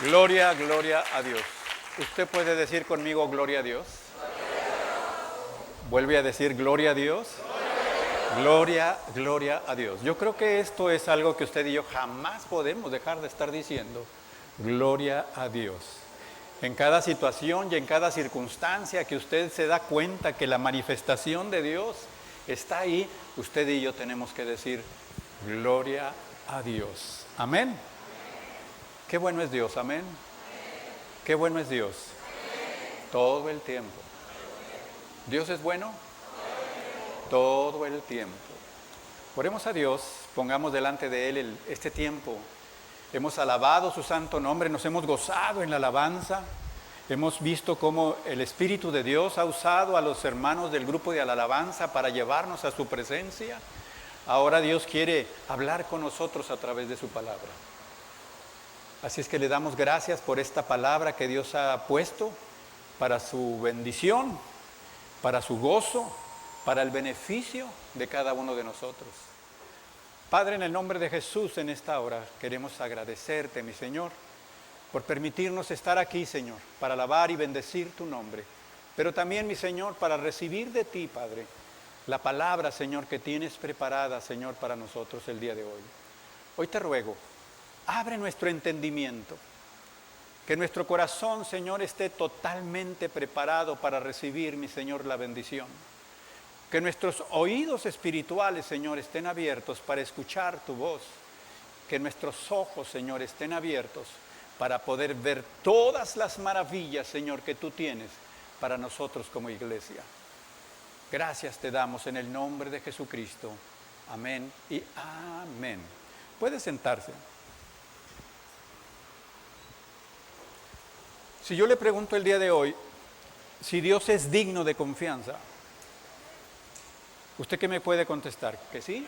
Gloria, gloria a Dios. ¿Usted puede decir conmigo gloria a Dios? Vuelve a decir gloria a Dios. Gloria, gloria a Dios. Yo creo que esto es algo que usted y yo jamás podemos dejar de estar diciendo. Gloria a Dios. En cada situación y en cada circunstancia que usted se da cuenta que la manifestación de Dios está ahí, usted y yo tenemos que decir gloria a Dios. Amén. Qué bueno es Dios, amén. Qué bueno es Dios. Todo el tiempo. ¿Dios es bueno? Todo el tiempo. Oremos a Dios, pongamos delante de Él este tiempo. Hemos alabado su santo nombre, nos hemos gozado en la alabanza. Hemos visto cómo el Espíritu de Dios ha usado a los hermanos del grupo de la alabanza para llevarnos a su presencia. Ahora Dios quiere hablar con nosotros a través de su palabra. Así es que le damos gracias por esta palabra que Dios ha puesto para su bendición, para su gozo, para el beneficio de cada uno de nosotros. Padre, en el nombre de Jesús, en esta hora queremos agradecerte, mi Señor, por permitirnos estar aquí, Señor, para alabar y bendecir tu nombre. Pero también, mi Señor, para recibir de ti, Padre, la palabra, Señor, que tienes preparada, Señor, para nosotros el día de hoy. Hoy te ruego, abre nuestro entendimiento, que nuestro corazón, Señor, esté totalmente preparado para recibir, mi Señor, la bendición. Que nuestros oídos espirituales, Señor, estén abiertos para escuchar tu voz. Que nuestros ojos, Señor, estén abiertos para poder ver todas las maravillas, Señor, que tú tienes para nosotros como iglesia. Gracias te damos en el nombre de Jesucristo. Amén y amén. Puede sentarse. Si yo le pregunto el día de hoy si Dios es digno de confianza, ¿usted qué me puede contestar? ¿Que sí?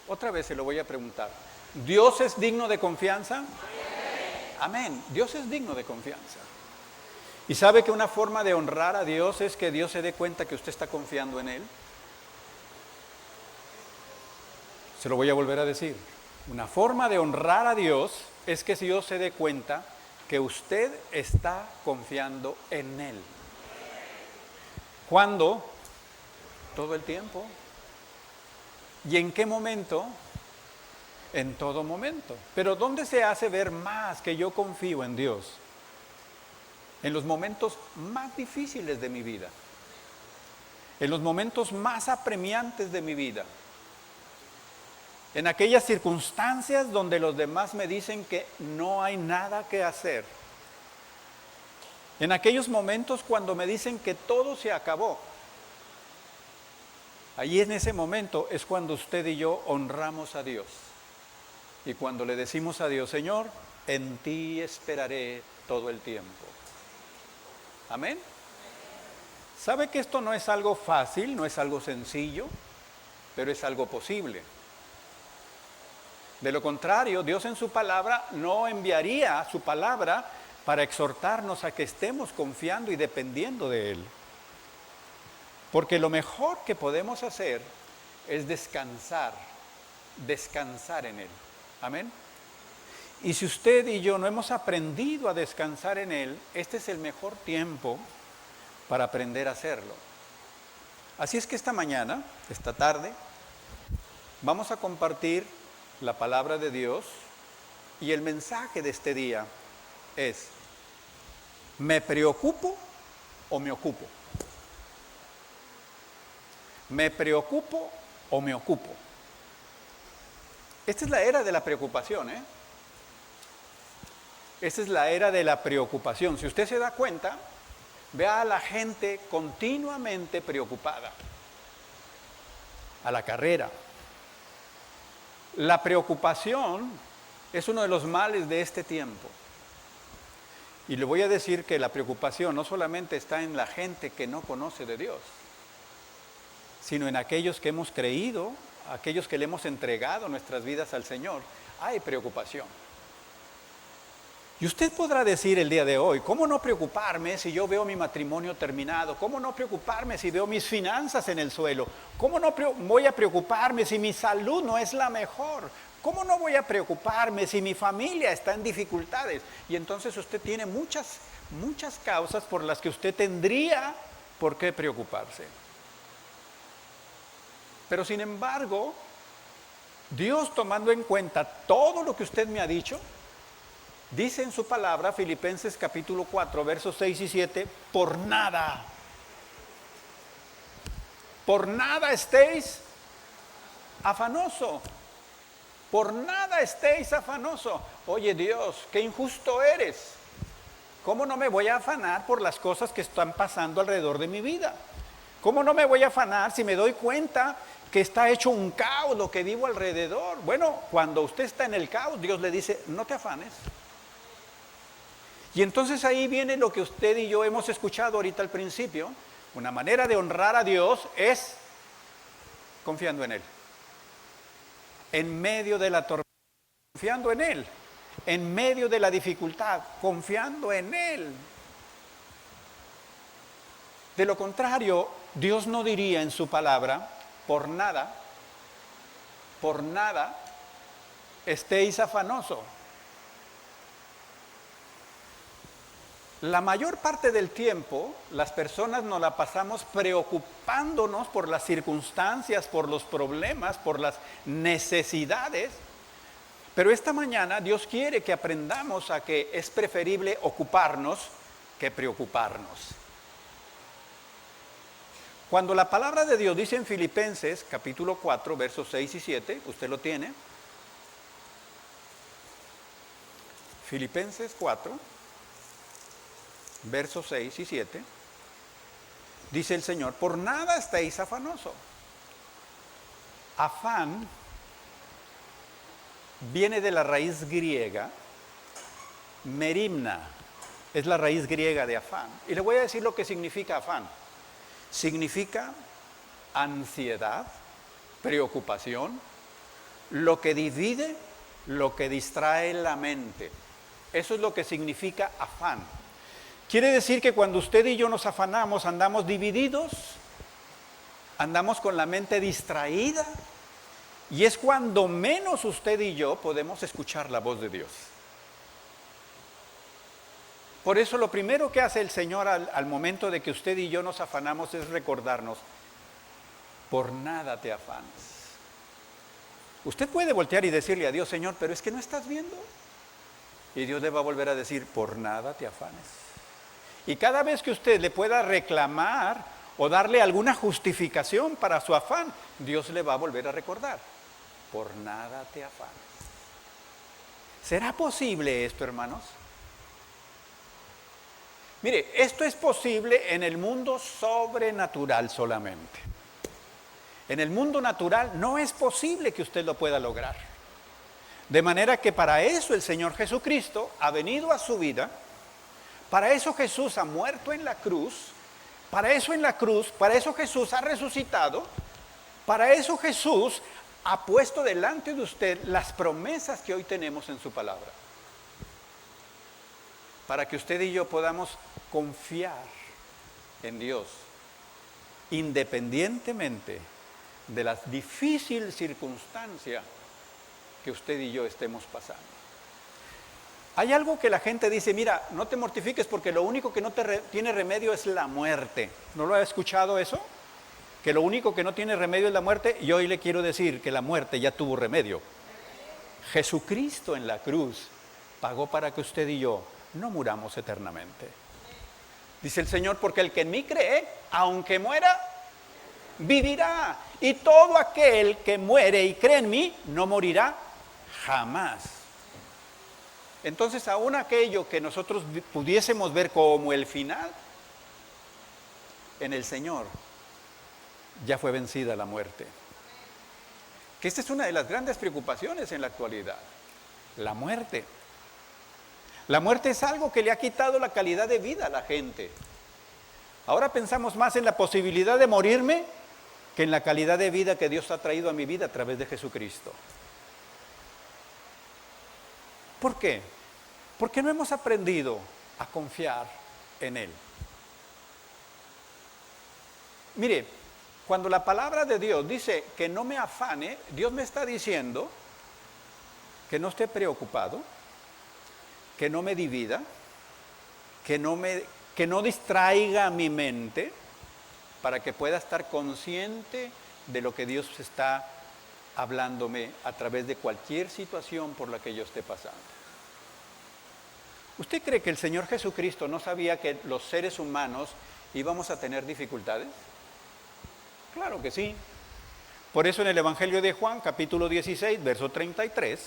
Otra vez se lo voy a preguntar. ¿Dios es digno de confianza? Amén. Dios es digno de confianza. ¿Y sabe que una forma de honrar a Dios es que Dios se dé cuenta que usted está confiando en Él? Se lo voy a volver a decir. Una forma de honrar a Dios es que Dios se dé cuenta que usted está confiando en Él. ¿Cuándo? Todo el tiempo. ¿Y en qué momento? En todo momento. Pero ¿dónde se hace ver más que yo confío en Dios? En los momentos más difíciles de mi vida. En los momentos más apremiantes de mi vida. En aquellas circunstancias donde los demás me dicen que no hay nada que hacer. En aquellos momentos cuando me dicen que todo se acabó. Allí en ese momento es cuando usted y yo honramos a Dios. Y cuando le decimos a Dios, Señor, en ti esperaré todo el tiempo. Amén. ¿Sabe que esto no es algo fácil, no es algo sencillo, pero es algo posible? De lo contrario, Dios en su palabra no enviaría su palabra para exhortarnos a que estemos confiando y dependiendo de Él. Porque lo mejor que podemos hacer es descansar en Él. Amén. Y si usted y yo no hemos aprendido a descansar en Él, este es el mejor tiempo para aprender a hacerlo. Así es que esta mañana, esta tarde, vamos a compartir la palabra de Dios y el mensaje de este día es: ¿me preocupo o me ocupo? ¿Me preocupo o me ocupo? Esta es la era de la preocupación, ¿eh? Esta es la era de la preocupación. Si usted se da cuenta, vea a la gente continuamente preocupada, a la carrera. La preocupación es uno de los males de este tiempo. Y le voy a decir que la preocupación no solamente está en la gente que no conoce de Dios, sino en aquellos que hemos creído, aquellos que le hemos entregado nuestras vidas al Señor. Hay preocupación. Y usted podrá decir el día de hoy, ¿cómo no preocuparme si yo veo mi matrimonio terminado? ¿Cómo no preocuparme si veo mis finanzas en el suelo? ¿Cómo no voy a preocuparme si mi salud no es la mejor? ¿Cómo no voy a preocuparme si mi familia está en dificultades? Y entonces usted tiene muchas causas por las que usted tendría por qué preocuparse. Pero sin embargo, Dios, tomando en cuenta todo lo que usted me ha dicho, dice en su palabra, Filipenses capítulo 4, versos 6 y 7, por nada estéis afanoso. Por nada estéis afanoso. Oye Dios, qué injusto eres. ¿Cómo no me voy a afanar por las cosas que están pasando alrededor de mi vida? ¿Cómo no me voy a afanar si me doy cuenta que está hecho un caos lo que vivo alrededor? Bueno, cuando usted está en el caos, Dios le dice, no te afanes. Y entonces ahí viene lo que usted y yo hemos escuchado ahorita al principio. Una manera de honrar a Dios es confiando en Él. En medio de la tormenta, confiando en Él. En medio de la dificultad, confiando en Él. De lo contrario, Dios no diría en su palabra, por nada estéis afanoso. La mayor parte del tiempo, las personas nos la pasamos preocupándonos por las circunstancias, por los problemas, por las necesidades. Pero esta mañana Dios quiere que aprendamos a que es preferible ocuparnos que preocuparnos. Cuando la palabra de Dios dice en Filipenses capítulo 4, versos 6 y 7, usted lo tiene. Filipenses 4, versos 6 y 7, dice el Señor, por nada estéis afanoso. Afán viene de la raíz griega, merimna, es la raíz griega de afán. Y le voy a decir lo que significa afán. Significa ansiedad, preocupación, lo que divide, lo que distrae la mente. Eso es lo que significa afán. Quiere decir que cuando usted y yo nos afanamos, andamos divididos, andamos con la mente distraída, y es cuando menos usted y yo podemos escuchar la voz de Dios. Por eso lo primero que hace el Señor al momento de que usted y yo nos afanamos es recordarnos, por nada te afanes. Usted puede voltear y decirle a Dios, Señor, pero es que no estás viendo. Y Dios le va a volver a decir, por nada te afanes. Y cada vez que usted le pueda reclamar o darle alguna justificación para su afán, Dios le va a volver a recordar, por nada te afanes. ¿Será posible esto, hermanos? Mire, esto es posible en el mundo sobrenatural solamente. En el mundo natural no es posible que usted lo pueda lograr. De manera que para eso el Señor Jesucristo ha venido a su vida, para eso Jesús ha muerto en la cruz, para eso Jesús ha resucitado, para eso Jesús ha puesto delante de usted las promesas que hoy tenemos en su palabra. Para que usted y yo podamos confiar en Dios, independientemente de la difícil circunstancia que usted y yo estemos pasando. Hay algo que la gente dice, mira, no te mortifiques porque lo único que no tiene remedio es la muerte. ¿No lo ha escuchado eso? Que lo único que no tiene remedio es la muerte. Y hoy le quiero decir que la muerte ya tuvo remedio. Jesucristo en la cruz pagó para que usted y yo no muramos eternamente. Dice el Señor, porque el que en mí cree, aunque muera, vivirá. Y todo aquel que muere y cree en mí, no morirá jamás. Entonces, aún aquello que nosotros pudiésemos ver como el final, en el Señor ya fue vencida la muerte. Que esta es una de las grandes preocupaciones en la actualidad, la muerte. La muerte es algo que le ha quitado la calidad de vida a la gente. Ahora pensamos más en la posibilidad de morirme que en la calidad de vida que Dios ha traído a mi vida a través de Jesucristo. ¿Por qué? Porque no hemos aprendido a confiar en Él. Mire, cuando la palabra de Dios dice que no me afane, Dios me está diciendo que no esté preocupado, que no me divida, que no distraiga mi mente, para que pueda estar consciente de lo que Dios está hablándome a través de cualquier situación por la que yo esté pasando. ¿Usted cree que el Señor Jesucristo no sabía que los seres humanos íbamos a tener dificultades? Claro que sí. Por eso en el Evangelio de Juan, capítulo 16, verso 33,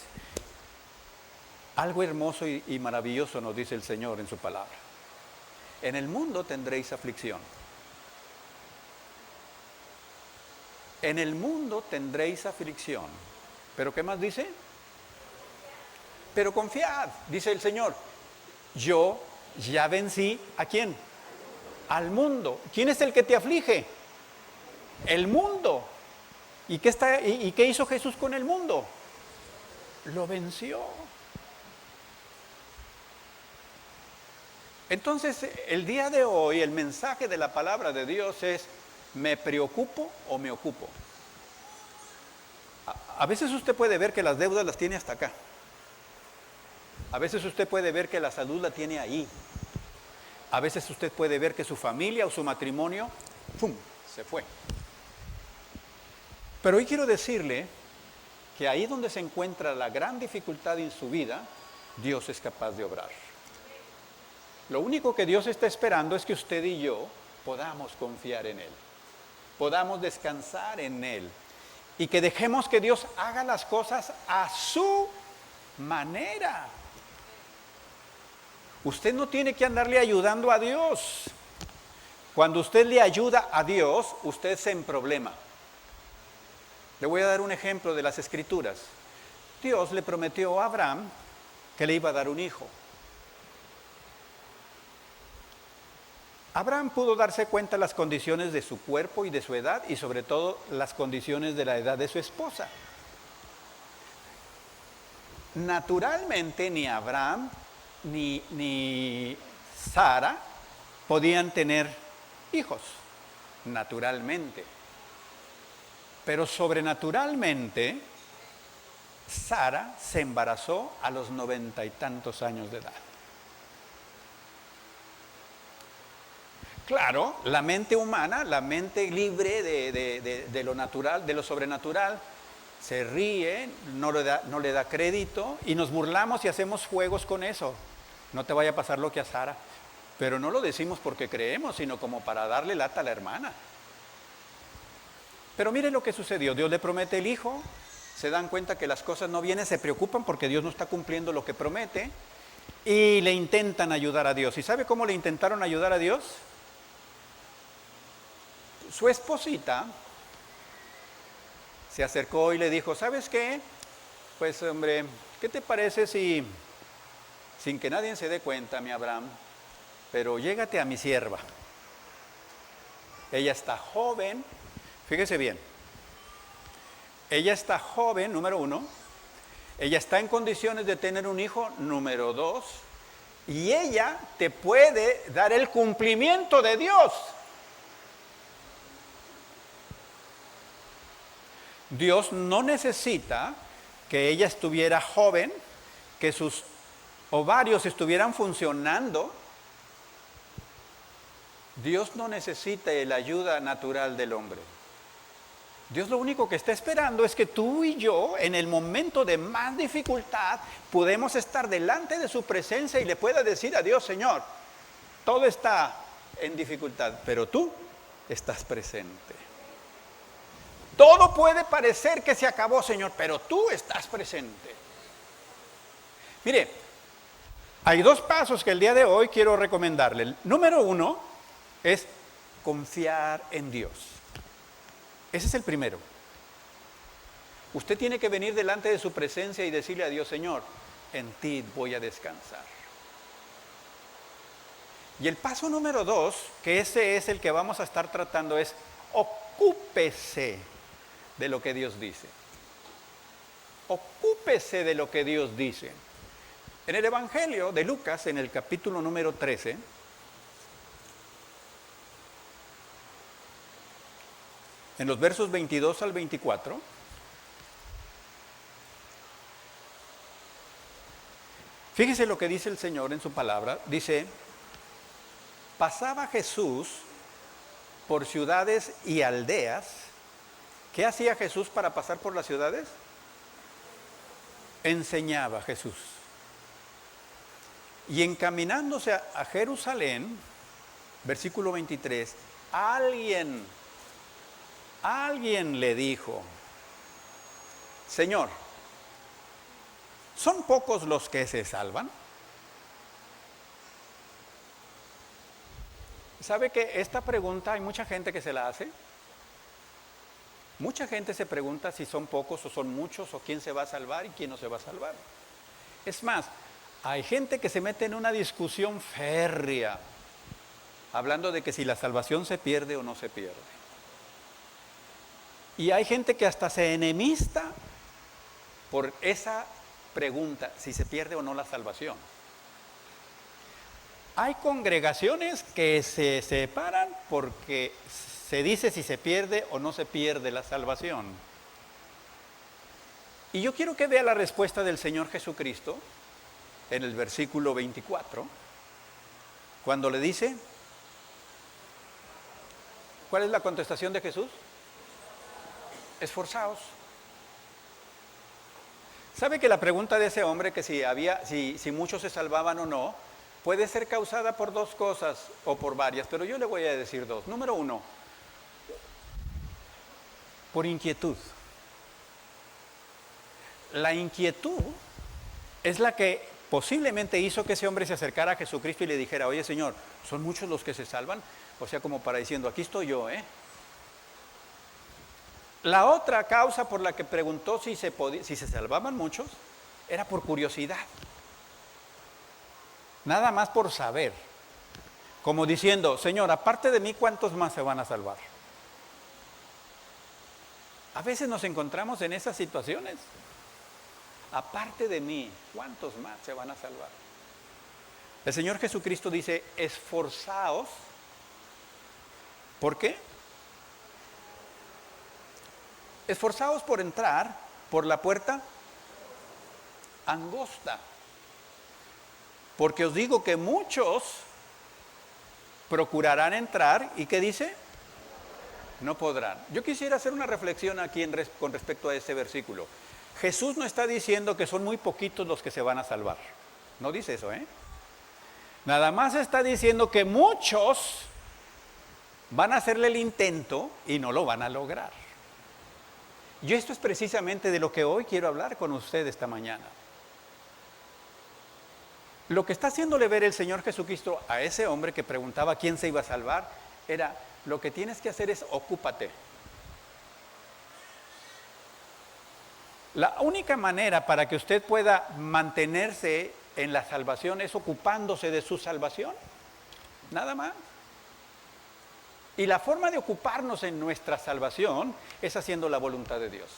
algo hermoso y maravilloso nos dice el Señor en su palabra. En el mundo tendréis aflicción. En el mundo tendréis aflicción. ¿Pero qué más dice? Pero confiad, dice el Señor. Yo ya vencí, ¿a quién? Al mundo. ¿Quién es el que te aflige? El mundo. ¿Y qué hizo Jesús con el mundo? Lo venció. Entonces, el día de hoy, el mensaje de la palabra de Dios es: ¿me preocupo o me ocupo? A veces usted puede ver que las deudas las tiene hasta acá. A veces usted puede ver que la salud la tiene ahí. A veces usted puede ver que su familia o su matrimonio, ¡pum!, se fue. Pero hoy quiero decirle que ahí donde se encuentra la gran dificultad en su vida, Dios es capaz de obrar. Lo único que Dios está esperando es que usted y yo podamos confiar en Él, podamos descansar en Él y que dejemos que Dios haga las cosas a su manera. Usted no tiene que andarle ayudando a Dios. Cuando usted le ayuda a Dios, usted se emproblema. Le voy a dar un ejemplo de las Escrituras. Dios le prometió a Abraham que le iba a dar un hijo. Abraham pudo darse cuenta de las condiciones de su cuerpo y de su edad, y sobre todo las condiciones de la edad de su esposa. Naturalmente ni Abraham ni Sara podían tener hijos, naturalmente. Pero sobrenaturalmente, Sara se embarazó a los 90 y tantos años de edad. Claro, la mente humana, la mente libre de lo natural, de lo sobrenatural, se ríe, no le da crédito y nos burlamos y hacemos juegos con eso. No te vaya a pasar lo que a Sara. Pero no lo decimos porque creemos, sino como para darle lata a la hermana. Pero mire lo que sucedió. Dios le promete el hijo, se dan cuenta que las cosas no vienen, se preocupan porque Dios no está cumpliendo lo que promete y le intentan ayudar a Dios. ¿Y sabe cómo le intentaron ayudar a Dios? Su esposita se acercó y le dijo: ¿sabes qué? Pues hombre, ¿qué te parece si, sin que nadie se dé cuenta, mi Abraham, pero llégate a mi sierva? Ella está joven, fíjese bien, ella está joven, número uno, ella está en condiciones de tener un hijo, número dos, y ella te puede dar el cumplimiento de Dios. Dios no necesita que ella estuviera joven, que sus ovarios estuvieran funcionando. Dios no necesita la ayuda natural del hombre. Dios lo único que está esperando es que tú y yo, en el momento de más dificultad, podemos estar delante de su presencia y le pueda decir a Dios: Señor, todo está en dificultad, pero tú estás presente. Todo puede parecer que se acabó, Señor, pero tú estás presente. Mire, hay dos pasos que el día de hoy quiero recomendarle. El número uno es confiar en Dios. Ese es el primero. Usted tiene que venir delante de su presencia y decirle a Dios: Señor, en ti voy a descansar. Y el paso número dos, que ese es el que vamos a estar tratando, es: ocúpese de lo que Dios dice. Ocúpese de lo que Dios dice. En el Evangelio de Lucas, en el capítulo número 13, en los versos 22 al 24, Fíjese lo que dice el Señor en su palabra. Dice, pasaba Jesús por ciudades y aldeas. ¿Qué hacía Jesús para pasar por las ciudades? Enseñaba Jesús. Y encaminándose a Jerusalén, versículo 23, alguien le dijo, Señor, ¿son pocos los que se salvan? ¿Sabe que esta pregunta hay mucha gente que se la hace? Mucha gente se pregunta si son pocos o son muchos, o quién se va a salvar y quién no se va a salvar. Es más, hay gente que se mete en una discusión férrea, hablando de que si la salvación se pierde o no se pierde. Y hay gente que hasta se enemista por esa pregunta, si se pierde o no la salvación. Hay congregaciones que se separan porque se dice si se pierde o no se pierde la salvación. Y yo quiero que vea la respuesta del Señor Jesucristo en el versículo 24, cuando le dice, ¿cuál es la contestación de Jesús? Esforzaos. ¿Sabe que la pregunta de ese hombre, que si muchos se salvaban o no, puede ser causada por dos cosas o por varias, pero yo le voy a decir dos. Número uno, por inquietud. La inquietud es la que posiblemente hizo que ese hombre se acercara a Jesucristo y le dijera, oye Señor, ¿son muchos los que se salvan? O sea, como para diciendo, aquí estoy yo, ¿eh? La otra causa por la que preguntó si se salvaban muchos, era por curiosidad. Nada más por saber. Como diciendo, Señor, aparte de mí, ¿cuántos más se van a salvar? A veces nos encontramos en esas situaciones. Aparte de mí, ¿cuántos más se van a salvar? El Señor Jesucristo dice, esforzaos. ¿Por qué? Esforzaos por entrar por la puerta angosta. Porque os digo que muchos procurarán entrar y ¿qué dice? No podrán. Yo quisiera hacer una reflexión aquí con respecto a este versículo. Jesús no está diciendo que son muy poquitos los que se van a salvar. No dice eso, ¿eh? Nada más está diciendo que muchos van a hacerle el intento y no lo van a lograr. Y esto es precisamente de lo que hoy quiero hablar con usted esta mañana. Lo que está haciéndole ver el Señor Jesucristo a ese hombre que preguntaba quién se iba a salvar, era, lo que tienes que hacer es ocúpate. La única manera para que usted pueda mantenerse en la salvación es ocupándose de su salvación. Nada más. Y la forma de ocuparnos en nuestra salvación es haciendo la voluntad de Dios.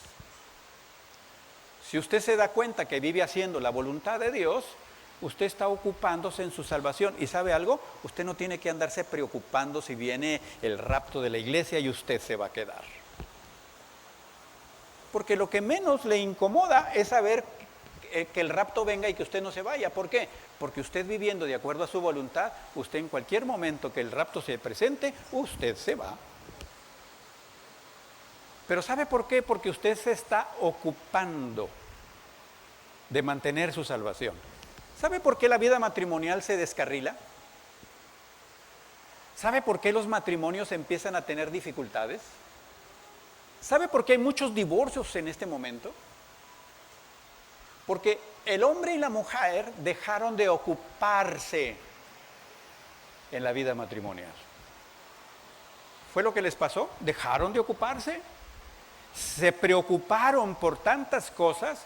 Si usted se da cuenta que vive haciendo la voluntad de Dios, usted está ocupándose en su salvación. ¿Y sabe algo? Usted no tiene que andarse preocupando si viene el rapto de la iglesia y usted se va a quedar. Porque lo que menos le incomoda es saber que el rapto venga y que usted no se vaya. ¿Por qué? Porque usted viviendo de acuerdo a su voluntad, usted en cualquier momento que el rapto se presente, usted se va. Pero ¿sabe por qué? Porque usted se está ocupando de mantener su salvación. ¿Sabe por qué la vida matrimonial se descarrila? ¿Sabe por qué los matrimonios empiezan a tener dificultades? ¿Sabe por qué hay muchos divorcios en este momento? Porque el hombre y la mujer dejaron de ocuparse en la vida matrimonial. ¿Fue lo que les pasó? Dejaron de ocuparse. Se preocuparon por tantas cosas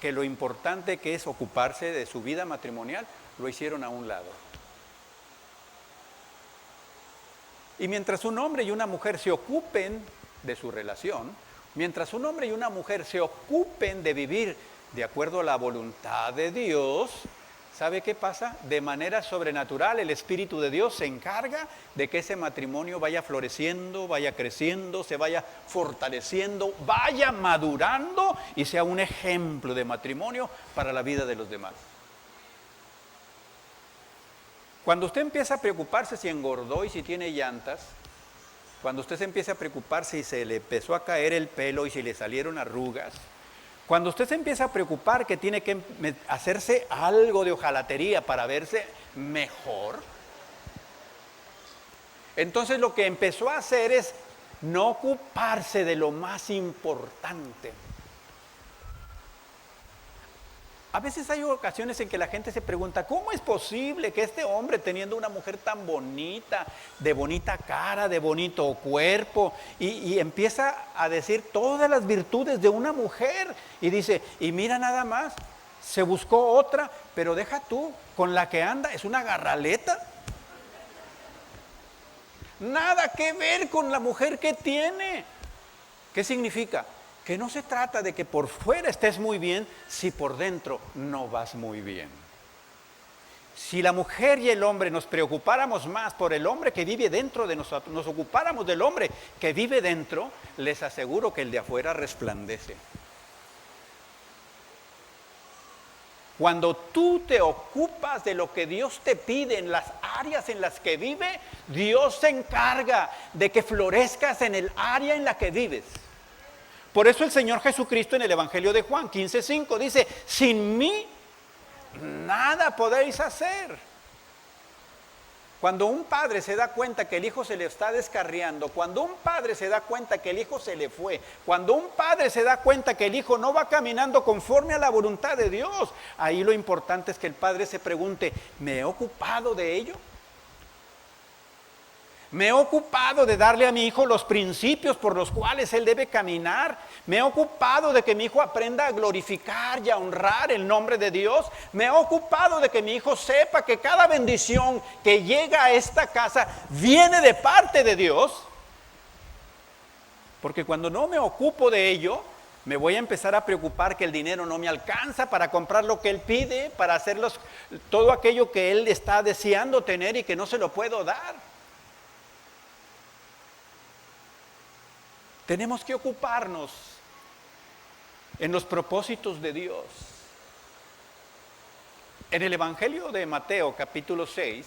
que lo importante que es ocuparse de su vida matrimonial, lo hicieron a un lado. Y mientras un hombre y una mujer se ocupen de su relación, mientras un hombre y una mujer se ocupen de vivir de acuerdo a la voluntad de Dios, ¿sabe qué pasa? De manera sobrenatural el Espíritu de Dios se encarga de que ese matrimonio vaya floreciendo, vaya creciendo, se vaya fortaleciendo, vaya madurando y sea un ejemplo de matrimonio para la vida de los demás. Cuando usted empieza a preocuparse si engordó y si tiene llantas, cuando usted se empieza a preocupar si se le empezó a caer el pelo y si le salieron arrugas, cuando usted se empieza a preocupar que tiene que hacerse algo de hojalatería para verse mejor, entonces lo que empezó a hacer es no ocuparse de lo más importante. A veces hay ocasiones en que la gente se pregunta, ¿cómo es posible que este hombre, teniendo una mujer tan bonita, de bonita cara, de bonito cuerpo, y empieza a decir todas las virtudes de una mujer, y dice, y mira nada más, se buscó otra, pero deja tú, con la que anda es una garraleta? Nada que ver con la mujer que tiene. ¿Qué significa? Que no se trata de que por fuera estés muy bien si por dentro no vas muy bien. Si la mujer y el hombre nos preocupáramos más por el hombre que vive dentro de nosotros, nos ocupáramos del hombre que vive dentro, les aseguro que el de afuera resplandece. Cuando tú te ocupas de lo que Dios te pide en las áreas en las que vive, Dios se encarga de que florezcas en el área en la que vives. Por eso el Señor Jesucristo en el Evangelio de Juan 15:5 dice, sin mí nada podéis hacer. Cuando un padre se da cuenta que el hijo se le está descarriando, cuando un padre se da cuenta que el hijo se le fue, cuando un padre se da cuenta que el hijo no va caminando conforme a la voluntad de Dios, ahí lo importante es que el padre se pregunte, ¿me he ocupado de ello? Me he ocupado de darle a mi hijo los principios por los cuales él debe caminar. Me he ocupado de que mi hijo aprenda a glorificar y a honrar el nombre de Dios. Me he ocupado de que mi hijo sepa que cada bendición que llega a esta casa viene de parte de Dios. Porque cuando no me ocupo de ello, me voy a empezar a preocupar que el dinero no me alcanza para comprar lo que él pide, para hacer todo aquello que él está deseando tener y que no se lo puedo dar. Tenemos que ocuparnos en los propósitos de Dios. En el Evangelio de Mateo, capítulo 6,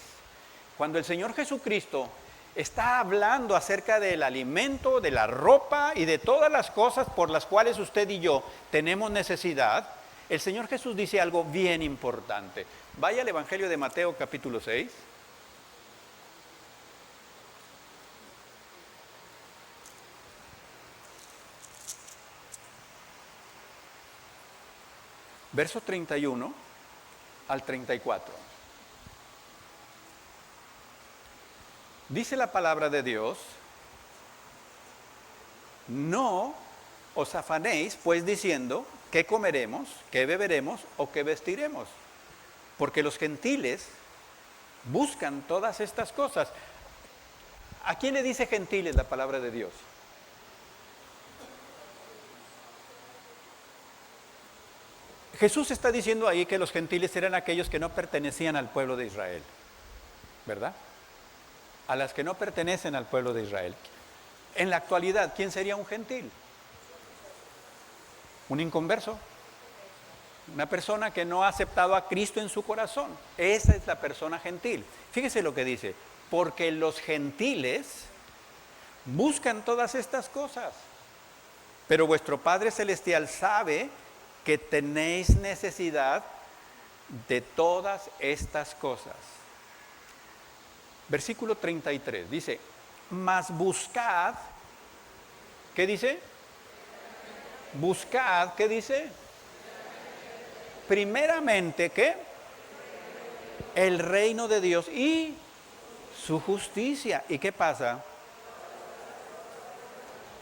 cuando el Señor Jesucristo está hablando acerca del alimento, de la ropa y de todas las cosas por las cuales usted y yo tenemos necesidad, el Señor Jesús dice algo bien importante. Vaya al Evangelio de Mateo, capítulo 6. Verso 31 al 34. Dice la palabra de Dios, no os afanéis pues diciendo qué comeremos, qué beberemos o qué vestiremos, porque los gentiles buscan todas estas cosas. ¿A quién le dice gentiles la palabra de Dios? Jesús está diciendo ahí que los gentiles eran aquellos que no pertenecían al pueblo de Israel, ¿verdad? A las que no pertenecen al pueblo de Israel. En la actualidad, ¿quién sería un gentil? Un inconverso. Una persona que no ha aceptado a Cristo en su corazón. Esa es la persona gentil. Fíjese lo que dice, porque los gentiles buscan todas estas cosas, pero vuestro Padre Celestial sabe que tenéis necesidad de todas estas cosas. Versículo 33 dice, mas buscad, ¿qué dice? Buscad, ¿qué dice? Primeramente, ¿qué? El reino de Dios y su justicia. ¿Y qué pasa?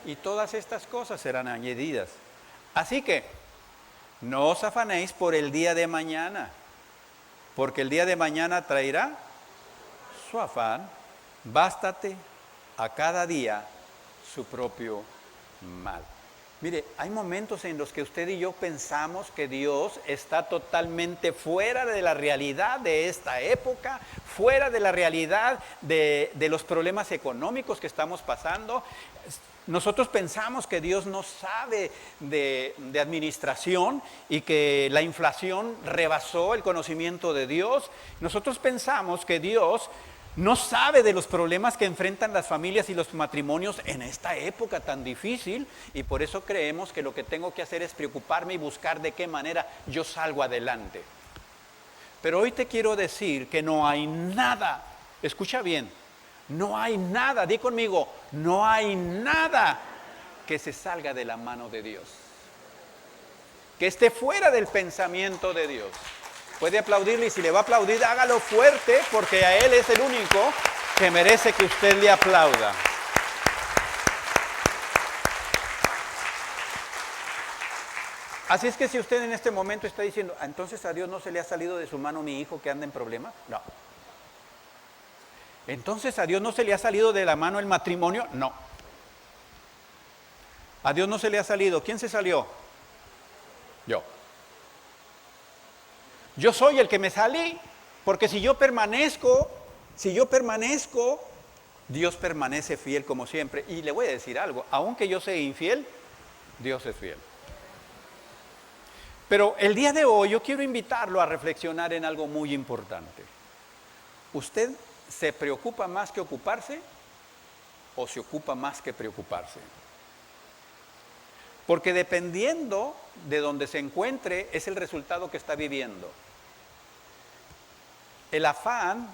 Y todas estas cosas serán añadidas. Así que no os afanéis por el día de mañana, porque el día de mañana traerá su afán. Bástate a cada día su propio mal. Mire, hay momentos en los que usted y yo pensamos que Dios está totalmente fuera de la realidad de esta época, fuera de la realidad de los problemas económicos que estamos pasando. Nosotros pensamos que Dios no sabe de administración y que la inflación rebasó el conocimiento de Dios. Nosotros pensamos que Dios no sabe de los problemas que enfrentan las familias y los matrimonios en esta época tan difícil, y por eso creemos que lo que tengo que hacer es preocuparme y buscar de qué manera yo salgo adelante. Pero hoy te quiero decir que no hay nada, escucha bien, no hay nada, di conmigo, no hay nada que se salga de la mano de Dios, que esté fuera del pensamiento de Dios. Puede aplaudirle, y si le va a aplaudir, hágalo fuerte, porque a Él es el único que merece que usted le aplauda. Así es que si usted en este momento está diciendo, entonces a Dios no se le ha salido de su mano mi hijo que anda en problemas, no. Entonces a Dios no se le ha salido de la mano el matrimonio, no. A Dios no se le ha salido, ¿quién se salió? Yo. Yo soy el que me salí, porque si yo permanezco, Dios permanece fiel como siempre. Y le voy a decir algo, aunque yo sea infiel, Dios es fiel. Pero el día de hoy yo quiero invitarlo a reflexionar en algo muy importante. ¿Usted se preocupa más que ocuparse o se ocupa más que preocuparse? Porque dependiendo de donde se encuentre es el resultado que está viviendo. El afán,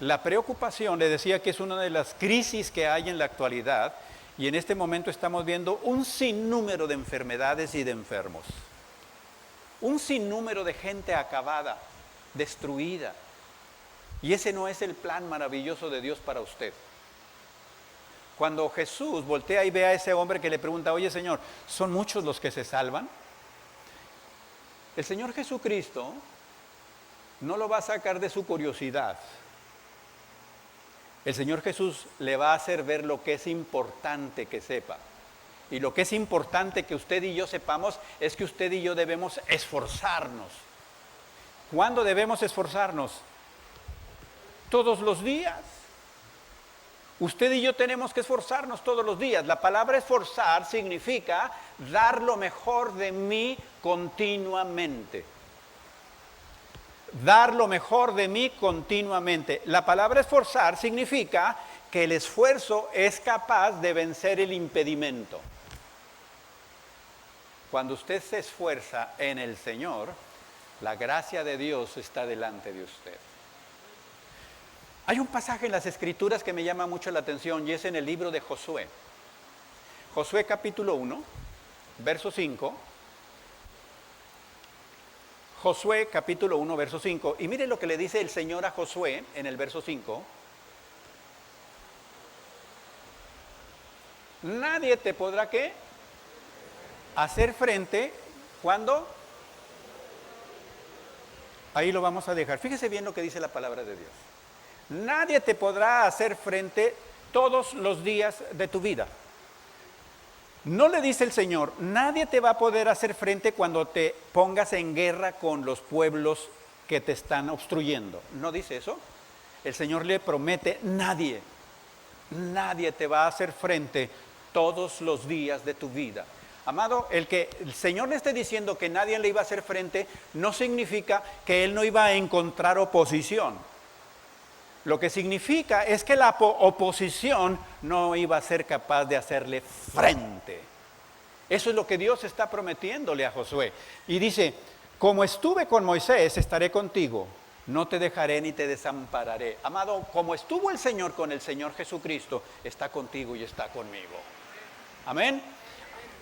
la preocupación, le decía que es una de las crisis que hay en la actualidad, y en este momento estamos viendo un sinnúmero de enfermedades y de enfermos. Un sinnúmero de gente acabada, destruida. Y ese no es el plan maravilloso de Dios para usted. Cuando Jesús voltea y ve a ese hombre que le pregunta, oye Señor, ¿son muchos los que se salvan? El Señor Jesucristo no lo va a sacar de su curiosidad. El Señor Jesús le va a hacer ver lo que es importante que sepa. Y lo que es importante que usted y yo sepamos es que usted y yo debemos esforzarnos. ¿Cuándo debemos esforzarnos? Todos los días. Usted y yo tenemos que esforzarnos todos los días. La palabra esforzar significa dar lo mejor de mí continuamente. Dar lo mejor de mí continuamente. La palabra esforzar significa que el esfuerzo es capaz de vencer el impedimento. Cuando usted se esfuerza en el Señor, la gracia de Dios está delante de usted. Hay un pasaje en las Escrituras que me llama mucho la atención, y es en el libro de Josué. Josué capítulo 1, verso 5. Josué capítulo 1, verso 5. Y mire lo que le dice el Señor a Josué en el verso 5. Nadie te podrá, ¿qué? Hacer frente, ¿cuándo? Ahí lo vamos a dejar. Fíjese bien lo que dice la palabra de Dios. Nadie te podrá hacer frente todos los días de tu vida. No le dice el Señor, nadie te va a poder hacer frente cuando te pongas en guerra con los pueblos que te están obstruyendo. ¿No dice eso? El Señor le promete, nadie te va a hacer frente todos los días de tu vida. Amado, el que el Señor le esté diciendo que nadie le iba a hacer frente, no significa que Él no iba a encontrar oposición. Lo que significa es que la oposición no iba a ser capaz de hacerle frente. Eso es lo que Dios está prometiéndole a Josué. Y dice, como estuve con Moisés, estaré contigo. No te dejaré ni te desampararé. Amado, como estuvo el Señor con el Señor Jesucristo, está contigo y está conmigo. Amén.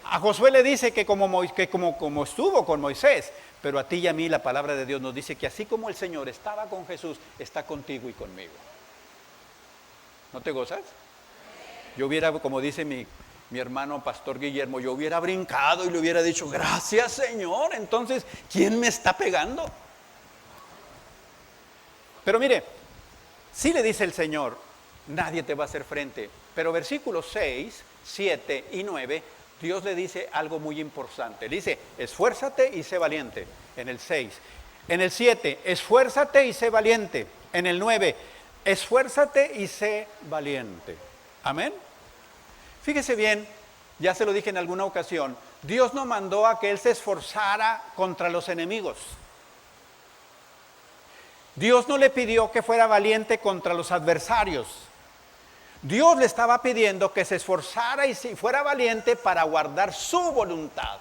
A Josué le dice que como estuvo con Moisés, pero a ti y a mí la palabra de Dios nos dice que así como el Señor estaba con Jesús, está contigo y conmigo. ¿No te gozas? Yo hubiera, como dice mi hermano Pastor Guillermo, yo hubiera brincado y le hubiera dicho, gracias Señor, entonces, ¿quién me está pegando? Pero mire, sí le dice el Señor, nadie te va a hacer frente, pero versículos 6, 7 y 9, Dios le dice algo muy importante. Le dice, esfuérzate y sé valiente, en el 6. En el 7, esfuérzate y sé valiente. En el 9, esfuérzate y sé valiente. Amén. Fíjese bien Ya se lo dije en alguna ocasión, Dios no mandó a que él se esforzara contra los enemigos. Dios no le pidió que fuera valiente contra los adversarios. Dios le estaba pidiendo que se esforzara y fuera valiente para guardar su voluntad,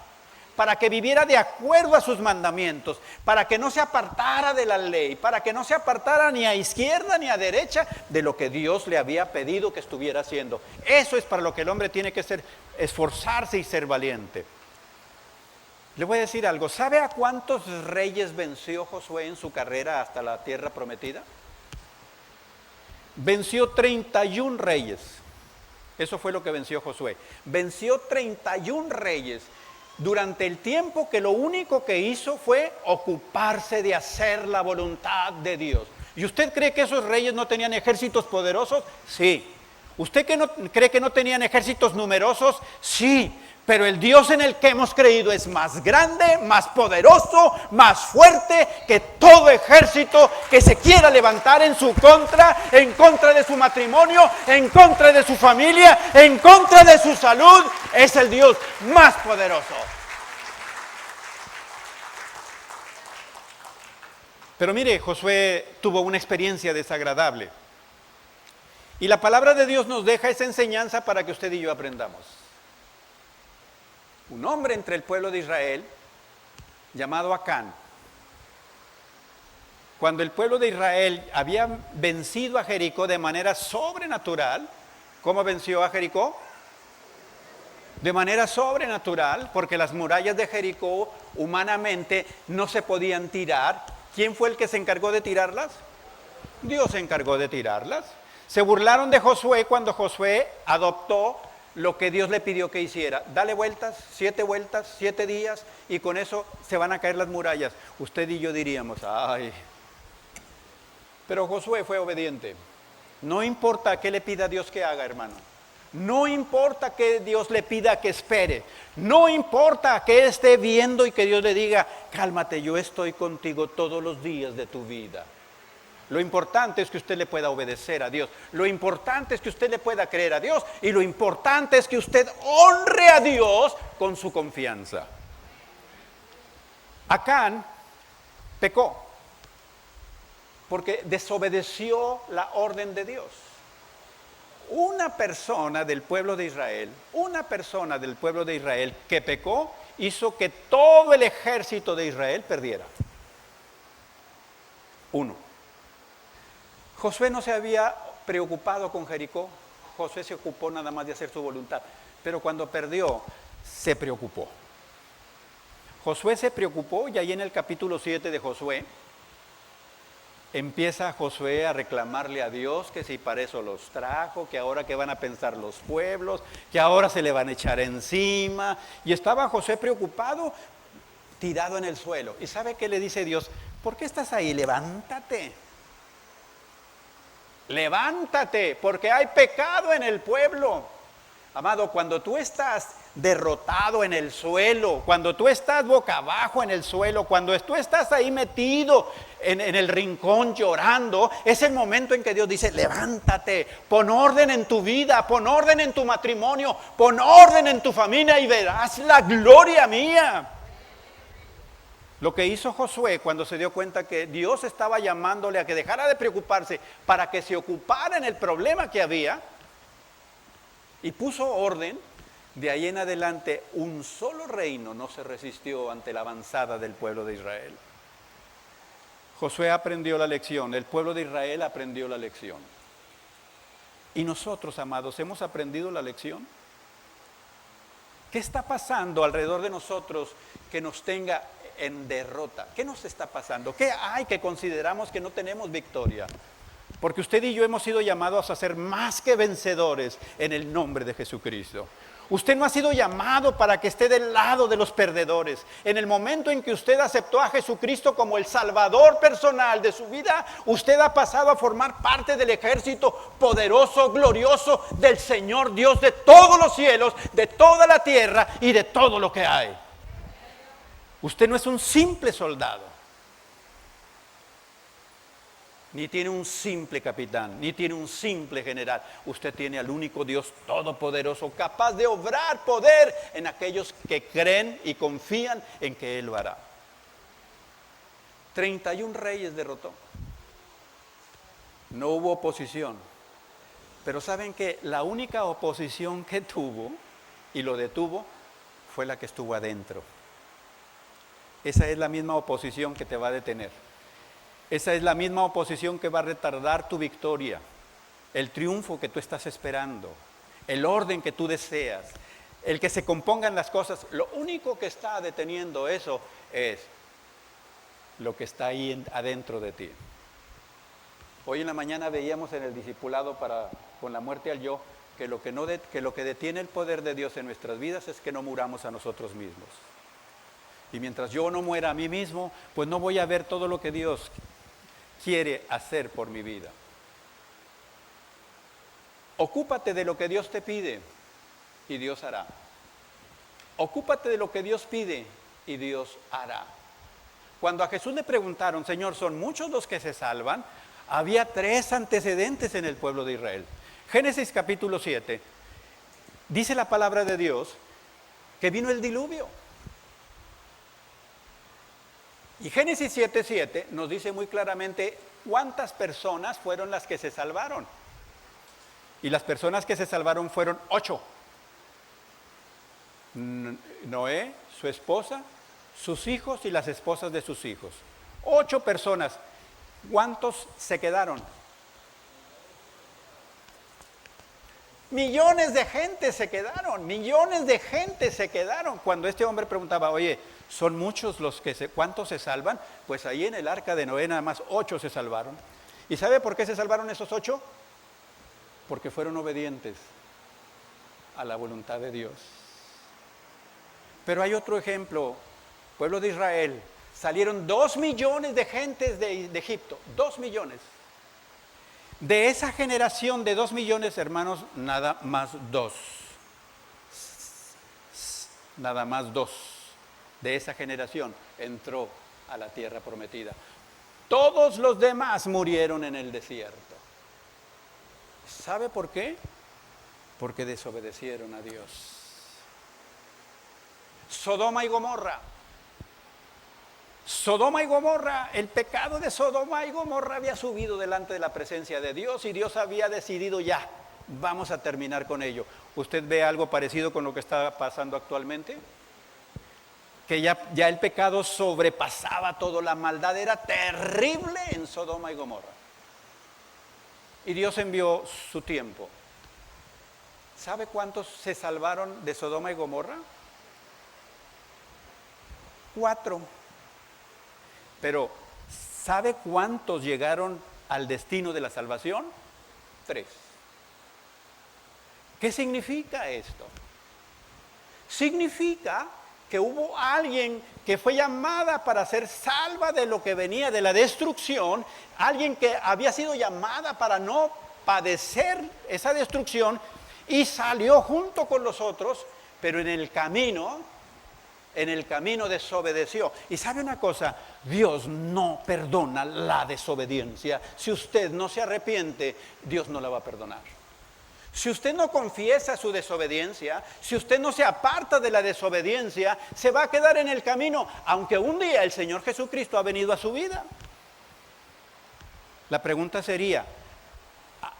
para que viviera de acuerdo a sus mandamientos, para que no se apartara de la ley, para que no se apartara ni a izquierda ni a derecha de lo que Dios le había pedido que estuviera haciendo. Eso es para lo que el hombre tiene que esforzarse y ser valiente. Le voy a decir algo, ¿sabe a cuántos reyes venció Josué en su carrera hasta la tierra prometida? Venció 31 reyes. Eso fue lo que venció Josué. Venció 31 reyes durante el tiempo que lo único que hizo fue ocuparse de hacer la voluntad de Dios. ¿Y usted cree que esos reyes no tenían ejércitos poderosos? Sí. ¿Usted cree que no tenían ejércitos numerosos? Sí. Pero el Dios en el que hemos creído es más grande, más poderoso, más fuerte que todo ejército que se quiera levantar en contra de su matrimonio, en contra de su familia, en contra de su salud. Es el Dios más poderoso. Pero mire, Josué tuvo una experiencia desagradable. Y la palabra de Dios nos deja esa enseñanza para que usted y yo aprendamos. Un hombre entre el pueblo de Israel, llamado Acán, cuando el pueblo de Israel había vencido a Jericó de manera sobrenatural, ¿cómo venció a Jericó? De manera sobrenatural, porque las murallas de Jericó humanamente no se podían tirar. ¿Quién fue el que se encargó de tirarlas? Dios se encargó de tirarlas. Se burlaron de Josué cuando Josué adoptó lo que Dios le pidió que hiciera. Dale vueltas, 7 días, y con eso se van a caer las murallas. Usted y yo diríamos, ay. Pero Josué fue obediente. No importa qué le pida Dios que haga, hermano. No importa que Dios le pida que espere. No importa que él esté viendo y que Dios le diga, cálmate, yo estoy contigo todos los días de tu vida. Lo importante es que usted le pueda obedecer a Dios. Lo importante es que usted le pueda creer a Dios. Y lo importante es que usted honre a Dios con su confianza. Acán pecó porque desobedeció la orden de Dios. Una persona del pueblo de Israel que pecó, hizo que todo el ejército de Israel perdiera. Uno. Josué no se había preocupado con Jericó. Josué se ocupó nada más de hacer su voluntad. Pero cuando perdió, se preocupó. Josué se preocupó y ahí en el capítulo 7 de Josué, empieza Josué a reclamarle a Dios que si para eso los trajo, que ahora qué van a pensar los pueblos, que ahora se le van a echar encima. Y estaba Josué preocupado, tirado en el suelo. ¿Y sabe qué le dice Dios? ¿Por qué estás ahí? Levántate. Levántate, porque hay pecado en el pueblo. Amado, cuando tú estás derrotado en el suelo, cuando tú estás boca abajo en el suelo, cuando tú estás ahí metido en el rincón llorando, es el momento en que Dios dice, levántate, pon orden en tu vida, pon orden en tu matrimonio, pon orden en tu familia y verás la gloria mía. Lo que hizo Josué cuando se dio cuenta que Dios estaba llamándole a que dejara de preocuparse para que se ocupara en el problema que había y puso orden, de ahí en adelante un solo reino no se resistió ante la avanzada del pueblo de Israel. Josué aprendió la lección, el pueblo de Israel aprendió la lección. ¿Y nosotros, amados, hemos aprendido la lección? ¿Qué está pasando alrededor de nosotros que nos tenga en derrota? ¿Qué nos está pasando? ¿Qué hay que consideramos que no tenemos victoria? Porque usted y yo hemos sido llamados a ser más que vencedores en el nombre de Jesucristo. Usted no ha sido llamado para que esté del lado de los perdedores. En el momento en que usted aceptó a Jesucristo como el Salvador personal de su vida, usted ha pasado a formar parte del ejército poderoso, glorioso del Señor Dios de todos los cielos, de toda la tierra y de todo lo que hay. Usted no es un simple soldado. ni tiene un simple capitán, ni tiene un simple general. Usted tiene al único Dios todopoderoso, capaz de obrar poder en aquellos que creen y confían en que Él lo hará. 31 reyes derrotó. No hubo oposición. Pero saben que la única oposición que tuvo y lo detuvo fue la que estuvo adentro. Esa es la misma oposición que te va a detener. Esa es la misma oposición que va a retardar tu victoria, el triunfo que tú estás esperando, el orden que tú deseas, el que se compongan las cosas. Lo único que está deteniendo eso es lo que está ahí adentro de ti. Hoy en la mañana veíamos en el discipulado con la muerte al yo, que lo que detiene el poder de Dios en nuestras vidas es que no muramos a nosotros mismos. Y mientras yo no muera a mí mismo, pues no voy a ver todo lo que Dios quiere hacer por mi vida. Ocúpate de lo que Dios te pide y Dios hará. Ocúpate de lo que Dios pide y Dios hará. Cuando a Jesús le preguntaron, Señor, ¿son muchos los que se salvan? Había 3 antecedentes en el pueblo de Israel. Génesis capítulo 7, dice la palabra de Dios que vino el diluvio. Y Génesis 7:7 nos dice muy claramente cuántas personas fueron las que se salvaron. Y las personas que se salvaron fueron 8. Noé, su esposa, sus hijos y las esposas de sus hijos. 8 personas. ¿Cuántos se quedaron? Millones de gente se quedaron, millones de gente se quedaron. Cuando este hombre preguntaba, oye, ¿son muchos los que cuántos se salvan? Pues ahí en el arca de Noé nada más 8 se salvaron. ¿Y sabe por qué se salvaron esos 8? Porque fueron obedientes a la voluntad de Dios. Pero hay otro ejemplo, pueblo de Israel, salieron 2 millones de gentes de Egipto, 2 millones. De esa generación de 2 millones, hermanos, nada más 2. Nada más 2 de esa generación entró a la tierra prometida. Todos los demás murieron en el desierto. ¿Sabe por qué? Porque desobedecieron a Dios. Sodoma y Gomorra. Sodoma y Gomorra, el pecado de Sodoma y Gomorra había subido delante de la presencia de Dios y Dios había decidido ya, vamos a terminar con ello. ¿Usted ve algo parecido con lo que está pasando actualmente? Que ya el pecado sobrepasaba todo, la maldad era terrible en Sodoma y Gomorra. Y Dios envió su tiempo. ¿Sabe cuántos se salvaron de Sodoma y Gomorra? 4. Pero, ¿sabe cuántos llegaron al destino de la salvación? 3. ¿Qué significa esto? Significa que hubo alguien que fue llamada para ser salva de lo que venía de la destrucción, alguien que había sido llamada para no padecer esa destrucción y salió junto con los otros, pero en el camino desobedeció. Y sabe una cosa, Dios no perdona la desobediencia. Si usted no se arrepiente, Dios no la va a perdonar. Si usted no confiesa su desobediencia, si usted no se aparta de la desobediencia, se va a quedar en el camino, aunque un día el Señor Jesucristo ha venido a su vida. La pregunta sería,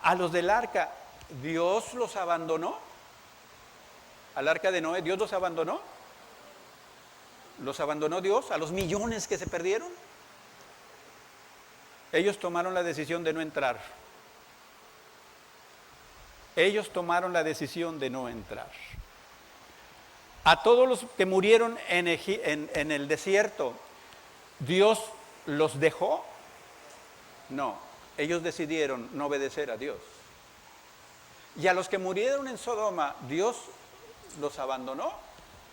¿a los del arca Dios los abandonó? ¿Al arca de Noé Dios los abandonó? ¿Los abandonó Dios a los millones que se perdieron? Ellos tomaron la decisión de no entrar. Ellos tomaron la decisión de no entrar. A todos los que murieron en el desierto, ¿Dios los dejó? No, ellos decidieron no obedecer a Dios. Y a los que murieron en Sodoma, ¿Dios los abandonó?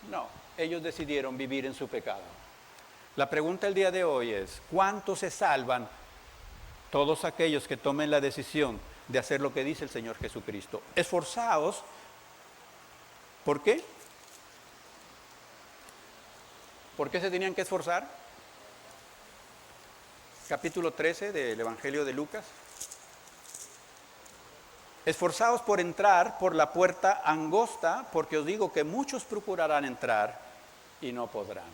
No, ellos decidieron vivir en su pecado. La pregunta el día de hoy es, ¿cuántos se salvan? Todos aquellos que tomen la decisión de hacer lo que dice el Señor Jesucristo. Esforzaos. ¿Por qué? ¿Por qué se tenían que esforzar? capítulo 13 del Evangelio de Lucas. Esforzaos por entrar por la puerta angosta, porque os digo que muchos procurarán entrar y no podrán.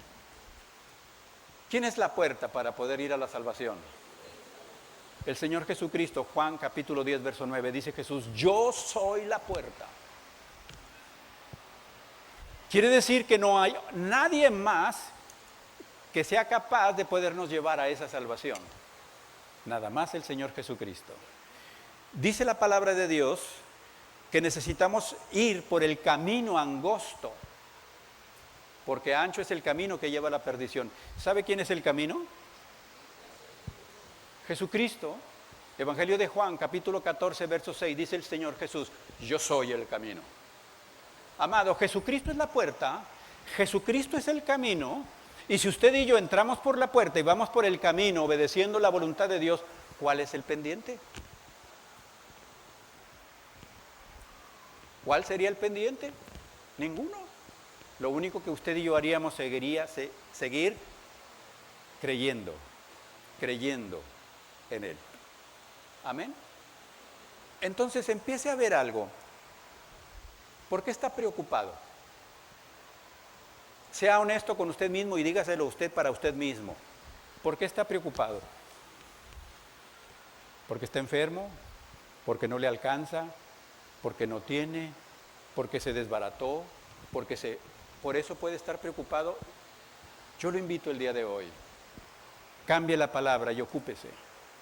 ¿Quién es la puerta para poder ir a la salvación? El Señor Jesucristo. Juan capítulo 10, verso 9, dice Jesús: yo soy la puerta. Quiere decir que no hay nadie más que sea capaz de podernos llevar a esa salvación. Nada más el Señor Jesucristo. Dice la palabra de Dios que necesitamos ir por el camino angosto, porque ancho es el camino que lleva a la perdición. ¿Sabe quién es el camino? Jesucristo. Evangelio de Juan, capítulo 14, verso 6, dice el Señor Jesús: yo soy el camino. Amado, Jesucristo es la puerta, Jesucristo es el camino, y si usted y yo entramos por la puerta y vamos por el camino obedeciendo la voluntad de Dios, ¿cuál es el pendiente? ¿Cuál sería el pendiente? Ninguno. Lo único que usted y yo haríamos sería seguir creyendo en Él. Amén. Entonces empiece a ver algo. ¿Por qué está preocupado? Sea honesto con usted mismo y dígaselo usted para usted mismo. ¿Por qué está preocupado? ¿Porque está enfermo? ¿Porque no le alcanza? ¿Porque no tiene? ¿Porque se desbarató? ¿Por eso puede estar preocupado? Yo lo invito el día de hoy. Cambie la palabra y ocúpese.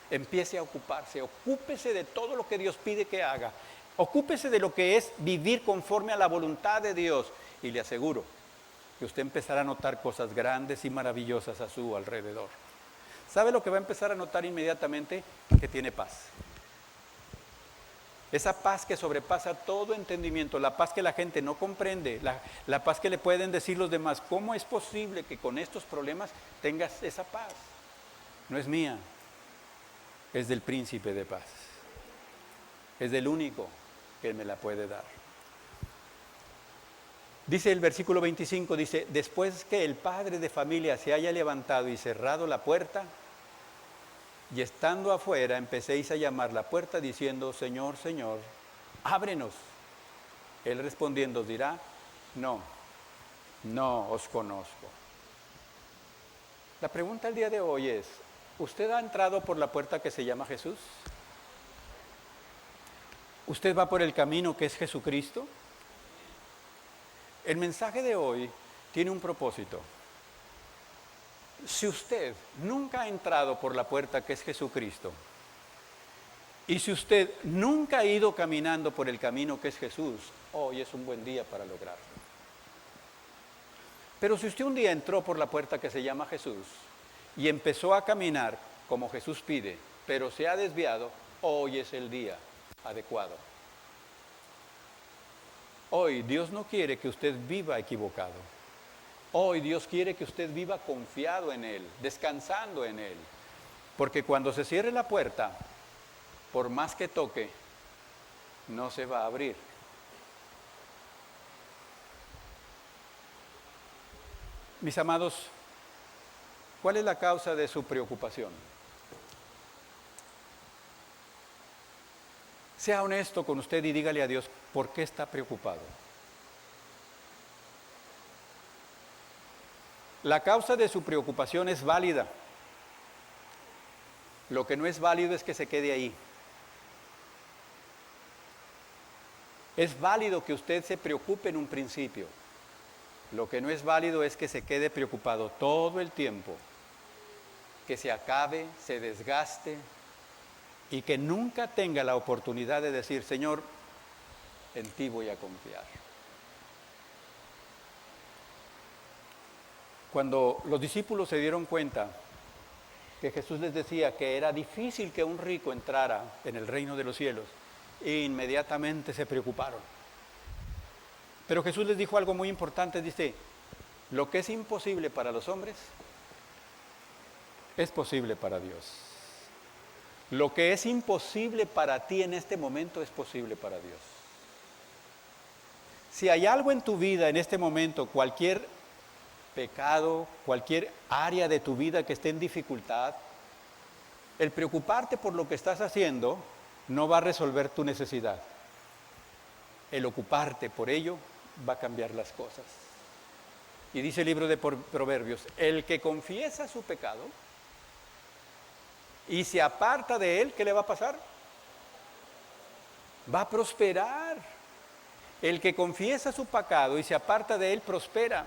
Empiece a ocuparse. Ocúpese de todo lo que Dios pide que haga. Ocúpese de lo que es vivir conforme a la voluntad de Dios. Y le aseguro que usted empezará a notar cosas grandes y maravillosas a su alrededor. ¿Sabe lo que va a empezar a notar inmediatamente? Que tiene paz. Esa paz que sobrepasa todo entendimiento, la paz que la gente no comprende, la paz que le pueden decir los demás. ¿Cómo es posible que con estos problemas tengas esa paz? No es mía, es del príncipe de paz. Es del único que me la puede dar. Dice el versículo 25, dice: después que el padre de familia se haya levantado y cerrado la puerta, y estando afuera, empecéis a llamar la puerta diciendo: Señor, Señor, ábrenos. Él respondiendo os dirá: no os conozco. La pregunta el día de hoy es: ¿usted ha entrado por la puerta que se llama Jesús? ¿Usted va por el camino que es Jesucristo? El mensaje de hoy tiene un propósito. Si usted nunca ha entrado por la puerta que es Jesucristo, y si usted nunca ha ido caminando por el camino que es Jesús, hoy es un buen día para lograrlo. Pero si usted un día entró por la puerta que se llama Jesús y empezó a caminar como Jesús pide, pero se ha desviado, hoy es el día adecuado. Hoy Dios no quiere que usted viva equivocado. Hoy Dios quiere que usted viva confiado en Él, descansando en Él. Porque cuando se cierre la puerta, por más que toque, no se va a abrir. Mis amados, ¿cuál es la causa de su preocupación? Sea honesto con usted y dígale a Dios por qué está preocupado. La causa de su preocupación es válida. Lo que no es válido es que se quede ahí. Es válido que usted se preocupe en un principio. Lo que no es válido es que se quede preocupado todo el tiempo. Que se acabe, se desgaste y que nunca tenga la oportunidad de decir: Señor, en ti voy a confiar. Cuando los discípulos se dieron cuenta que Jesús les decía que era difícil que un rico entrara en el reino de los cielos, inmediatamente se preocuparon. Pero Jesús les dijo algo muy importante, dice: lo que es imposible para los hombres es posible para Dios. Lo que es imposible para ti en este momento es posible para Dios. Si hay algo en tu vida en este momento, cualquier pecado, cualquier área de tu vida que esté en dificultad, El preocuparte por lo que estás haciendo no va a resolver tu necesidad. El ocuparte por ello va a cambiar las cosas. Y dice el libro de Proverbios, el que confiesa su pecado y se aparta de él, ¿qué le va a pasar? Va a prosperar. El que confiesa su pecado y se aparta de él, prospera.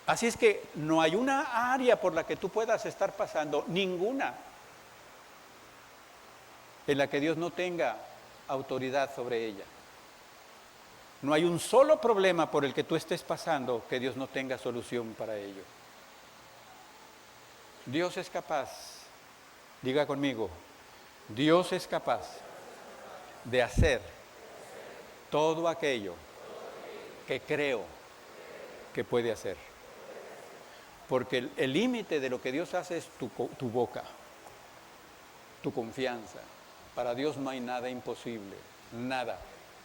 Así es que no hay una área por la que tú puedas estar pasando, ninguna, en la que Dios no tenga autoridad sobre ella. No hay un solo problema por el que tú estés pasando que Dios no tenga solución para ello. Dios es capaz, diga conmigo, Dios es capaz de hacer todo aquello que creo que puede hacer. Porque el límite de lo que Dios hace es tu boca, tu confianza. Para Dios no hay nada imposible, nada,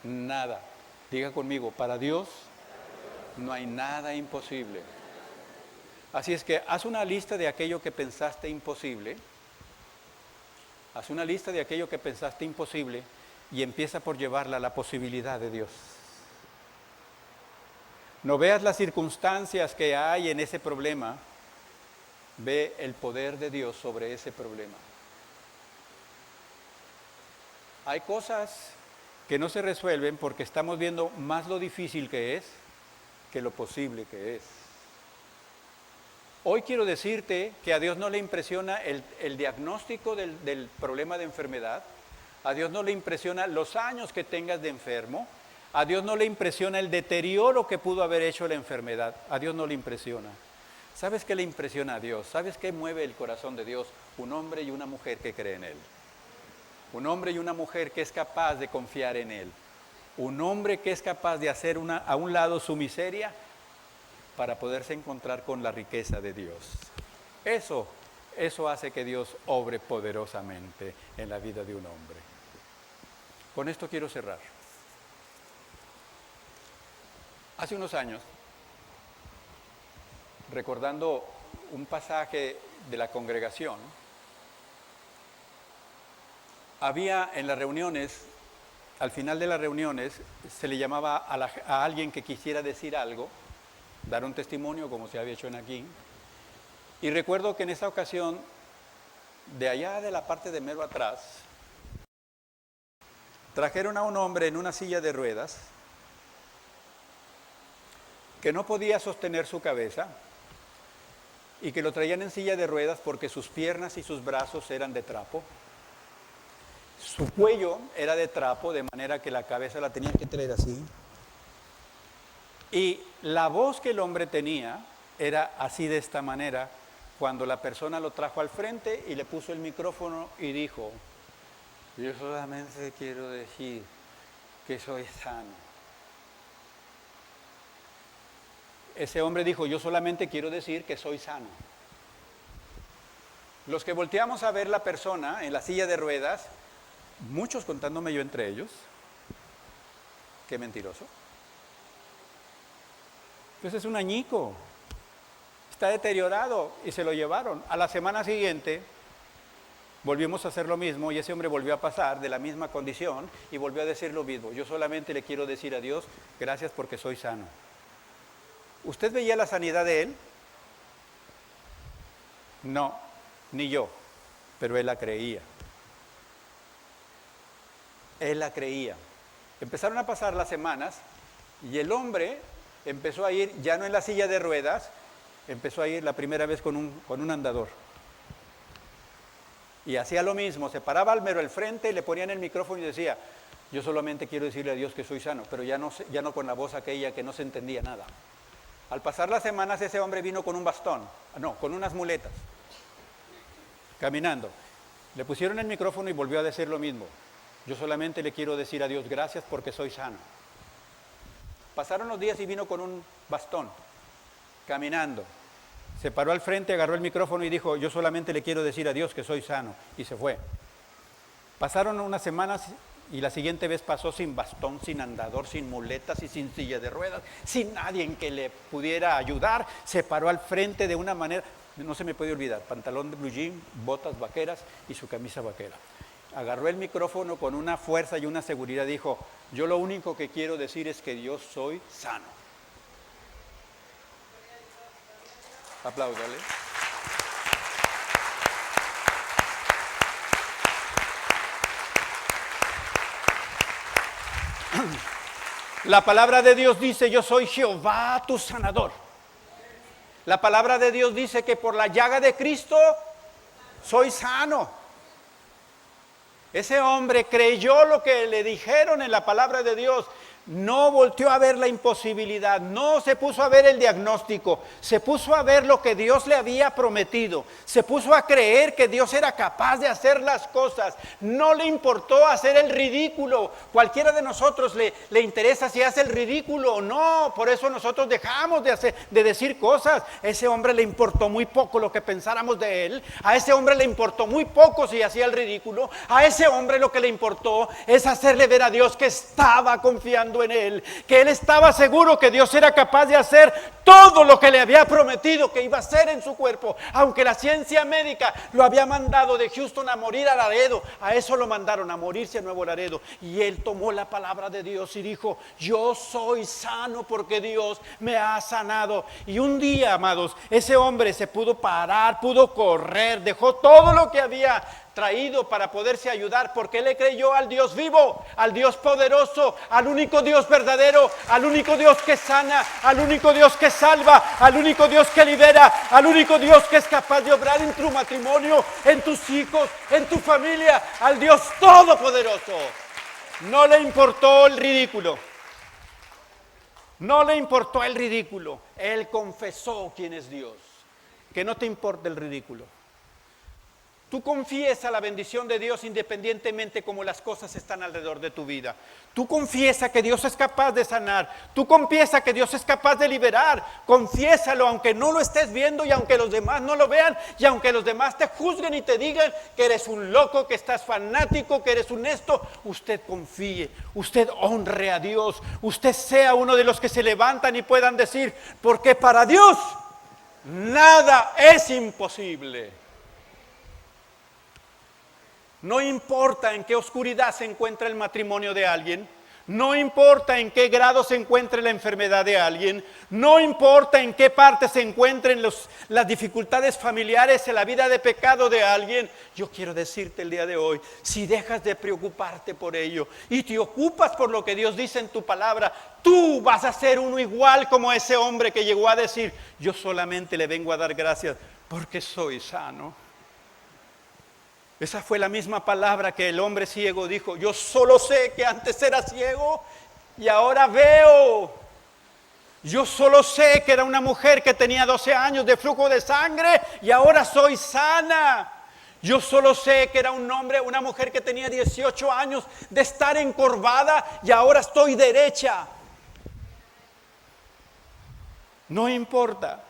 nada. Diga conmigo, para Dios no hay nada imposible. Así es que haz una lista de aquello que pensaste imposible. Haz una lista de aquello que pensaste imposible y empieza por llevarla a la posibilidad de Dios. No veas las circunstancias que hay en ese problema, ve el poder de Dios sobre ese problema. Hay cosas que no se resuelven porque estamos viendo más lo difícil que es que lo posible que es. Hoy quiero decirte que a Dios no le impresiona el diagnóstico del problema de enfermedad, a Dios no le impresiona los años que tengas de enfermo, a Dios no le impresiona el deterioro que pudo haber hecho la enfermedad, a Dios no le impresiona. ¿Sabes qué le impresiona a Dios? ¿Sabes qué mueve el corazón de Dios? Un hombre y una mujer que creen en Él. Un hombre y una mujer que es capaz de confiar en Él. Un hombre que es capaz de hacer a un lado su miseria para poderse encontrar con la riqueza de Dios. Eso hace que Dios obre poderosamente en la vida de un hombre. Con esto quiero cerrar. Hace unos años, recordando un pasaje de la congregación, había en las reuniones, al final de las reuniones, se le llamaba a alguien que quisiera decir algo, dar un testimonio como se había hecho en aquí. Y recuerdo que en esa ocasión, de allá de la parte de mero atrás, trajeron a un hombre en una silla de ruedas que no podía sostener su cabeza y que lo traían en silla de ruedas porque sus piernas y sus brazos eran de trapo. Su cuello era de trapo, de manera que la cabeza la tenían que traer así. Y la voz que el hombre tenía era así, de esta manera, cuando la persona lo trajo al frente y le puso el micrófono y dijo: yo solamente quiero decir que soy sano. Ese hombre dijo: yo solamente quiero decir que soy sano. Los que volteamos a ver la persona en la silla de ruedas, muchos contándome yo entre ellos, qué mentiroso. Pues es un añico, está deteriorado, y se lo llevaron. A la semana siguiente volvimos a hacer lo mismo y ese hombre volvió a pasar de la misma condición y volvió a decir lo mismo: yo solamente le quiero decir a Dios gracias porque soy sano. ¿Usted veía la sanidad de él? No, ni yo, pero él la creía. Él la creía. Empezaron a pasar las semanas y el hombre empezó a ir, ya no en la silla de ruedas, empezó a ir la primera vez con un andador. Y hacía lo mismo, se paraba al mero al frente, le ponían el micrófono y decía: yo solamente quiero decirle a Dios que soy sano, pero ya no con la voz aquella que no se entendía nada. Al pasar las semanas, ese hombre vino con un bastón, con unas muletas, caminando. Le pusieron el micrófono y volvió a decir lo mismo: yo solamente le quiero decir a Dios gracias porque soy sano. Pasaron los días y vino con un bastón, caminando. Se paró al frente, agarró el micrófono y dijo: yo solamente le quiero decir a Dios que soy sano. Y se fue. Pasaron unas semanas y la siguiente vez pasó sin bastón, sin andador, sin muletas y sin silla de ruedas, sin nadie en que le pudiera ayudar. Se paró al frente de una manera. no se me puede olvidar, pantalón de blue jean, botas vaqueras y su camisa vaquera. Agarró el micrófono con una fuerza y una seguridad, dijo, yo lo único que quiero decir es que yo soy sano. Apláudale. La palabra de Dios dice, yo soy Jehová tu sanador. La palabra de Dios dice que por la llaga de Cristo soy sano. Ese hombre creyó lo que le dijeron en la palabra de Dios. No volteó a ver la imposibilidad, no se puso a ver el diagnóstico, se puso a ver lo que Dios le había prometido, se puso a creer que Dios era capaz de hacer las cosas, no le importó hacer el ridículo. Cualquiera de nosotros le interesa si hace el ridículo o no, por eso nosotros dejamos de decir cosas. A ese hombre le importó muy poco lo que pensáramos de él, a ese hombre le importó muy poco si hacía el ridículo, a ese hombre lo que le importó es hacerle ver a Dios que estaba confiando en él, que él estaba seguro que Dios era capaz de hacer todo lo que le había prometido que iba a hacer en su cuerpo, aunque la ciencia médica lo había mandado de Houston a morir a Laredo, a eso lo mandaron a morirse a Nuevo Laredo, y él tomó la palabra de Dios y dijo, yo soy sano porque Dios me ha sanado. Y un día, amados, ese hombre se pudo parar, pudo correr, dejó todo lo que había traído para poderse ayudar, porque él le creyó al Dios vivo, al Dios poderoso, al único Dios verdadero, al único Dios que sana, al único Dios que salva, al único Dios que libera, al único Dios que es capaz de obrar en tu matrimonio, en tus hijos, en tu familia, al Dios todopoderoso. No le importó el ridículo. No le importó el ridículo. Él confesó quién es Dios. Que no te importe el ridículo. Tú confiesa la bendición de Dios independientemente como las cosas están alrededor de tu vida. Tú confiesa que Dios es capaz de sanar. Tú confiesa que Dios es capaz de liberar. Confiésalo aunque no lo estés viendo y aunque los demás no lo vean y aunque los demás te juzguen y te digan que eres un loco, que estás fanático, que eres un esto. Usted confíe, usted honre a Dios. Usted sea uno de los que se levantan y puedan decir, porque para Dios nada es imposible. No importa en qué oscuridad se encuentra el matrimonio de alguien, no importa en qué grado se encuentre la enfermedad de alguien, no importa en qué parte se encuentren las dificultades familiares en la vida de pecado de alguien. Yo quiero decirte el día de hoy, si dejas de preocuparte por ello y te ocupas por lo que Dios dice en tu palabra, tú vas a ser uno igual como ese hombre que llegó a decir, yo solamente le vengo a dar gracias porque soy sano. Esa fue la misma palabra que el hombre ciego dijo, yo solo sé que antes era ciego y ahora veo. Yo solo sé que era una mujer que tenía 12 años de flujo de sangre y ahora soy sana. Yo solo sé que era un hombre, una mujer que tenía 18 años de estar encorvada y ahora estoy derecha. No importa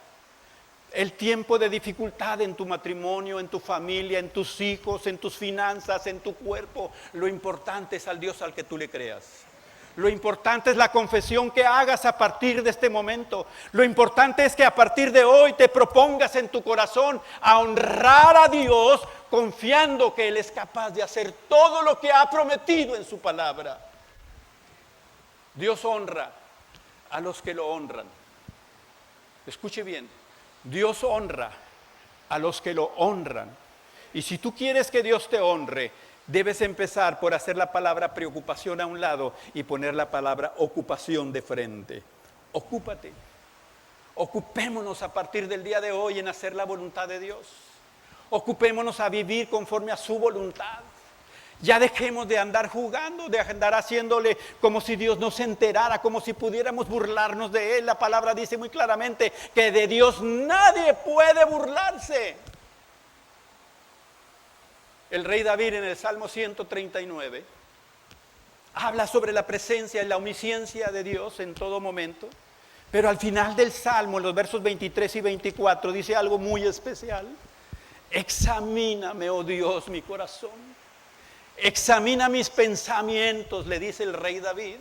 el tiempo de dificultad en tu matrimonio, en tu familia, en tus hijos, en tus finanzas, en tu cuerpo. Lo importante es al Dios al que tú le creas. Lo importante es la confesión que hagas a partir de este momento. Lo importante es que a partir de hoy te propongas en tu corazón a honrar a Dios, confiando que Él es capaz de hacer todo lo que ha prometido en su palabra. Dios honra a los que lo honran. Escuche bien. Dios honra a los que lo honran. Y si tú quieres que Dios te honre, debes empezar por hacer la palabra preocupación a un lado y poner la palabra ocupación de frente. Ocúpate. Ocupémonos a partir del día de hoy en hacer la voluntad de Dios. Ocupémonos a vivir conforme a su voluntad. Ya dejemos de andar jugando, de andar haciéndole como si Dios no se enterara, como si pudiéramos burlarnos de Él. La palabra dice muy claramente que de Dios nadie puede burlarse. El rey David en el Salmo 139 habla sobre la presencia y la omnisciencia de Dios en todo momento. Pero al final del Salmo, en los versos 23 y 24, dice algo muy especial. Examíname, oh Dios, mi corazón. Examina mis pensamientos, le dice el rey David.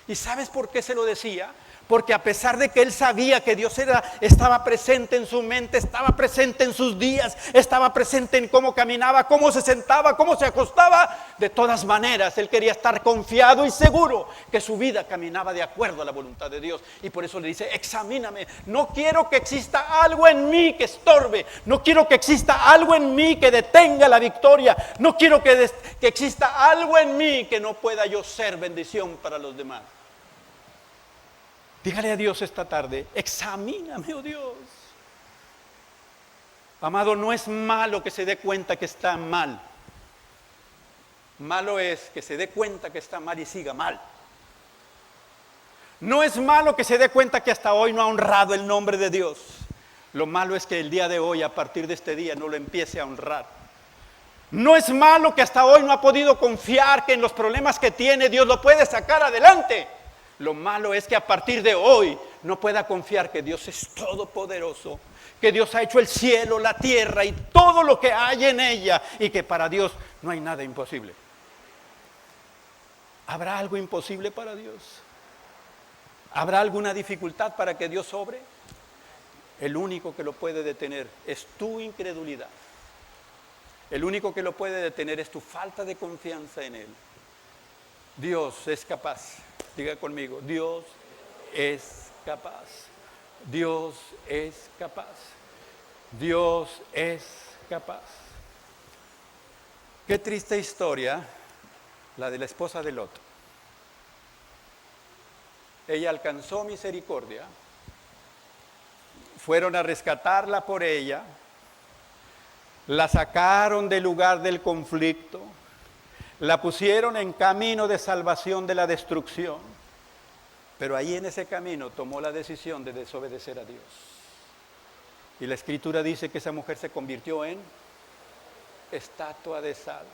¿Y sabes por qué se lo decía? porque a pesar de que él sabía que Dios estaba presente en su mente, estaba presente en sus días, estaba presente en cómo caminaba, cómo se sentaba, cómo se acostaba, de todas maneras él quería estar confiado y seguro que su vida caminaba de acuerdo a la voluntad de Dios. Y por eso le dice: examíname, no quiero que exista algo en mí que estorbe, no quiero que exista algo en mí que detenga la victoria, no quiero que exista algo en mí que no pueda yo ser bendición para los demás. Dígale a Dios esta tarde: examíname, oh Dios. Amado, no es malo que se dé cuenta que está mal. Malo es que se dé cuenta que está mal y siga mal. No es malo que se dé cuenta que hasta hoy no ha honrado el nombre de Dios. Lo malo es que el día de hoy, a partir de este día, no lo empiece a honrar. No es malo que hasta hoy no ha podido confiar que en los problemas que tiene Dios lo puede sacar adelante. Lo malo es que a partir de hoy no pueda confiar que Dios es todopoderoso, que Dios ha hecho el cielo, la tierra y todo lo que hay en ella, y que para Dios no hay nada imposible. ¿Habrá algo imposible para Dios? ¿Habrá alguna dificultad para que Dios obre? El único que lo puede detener es tu incredulidad. El único que lo puede detener es tu falta de confianza en Él. Dios es capaz. Diga conmigo: Dios es capaz. Dios es capaz. Dios es capaz. Qué triste historia la de la esposa de Lot. Ella alcanzó misericordia. Fueron a rescatarla por ella. La sacaron del lugar del conflicto. La pusieron en camino de salvación de la destrucción. Pero ahí en ese camino tomó la decisión de desobedecer a Dios. Y la Escritura dice que esa mujer se convirtió en estatua de sal.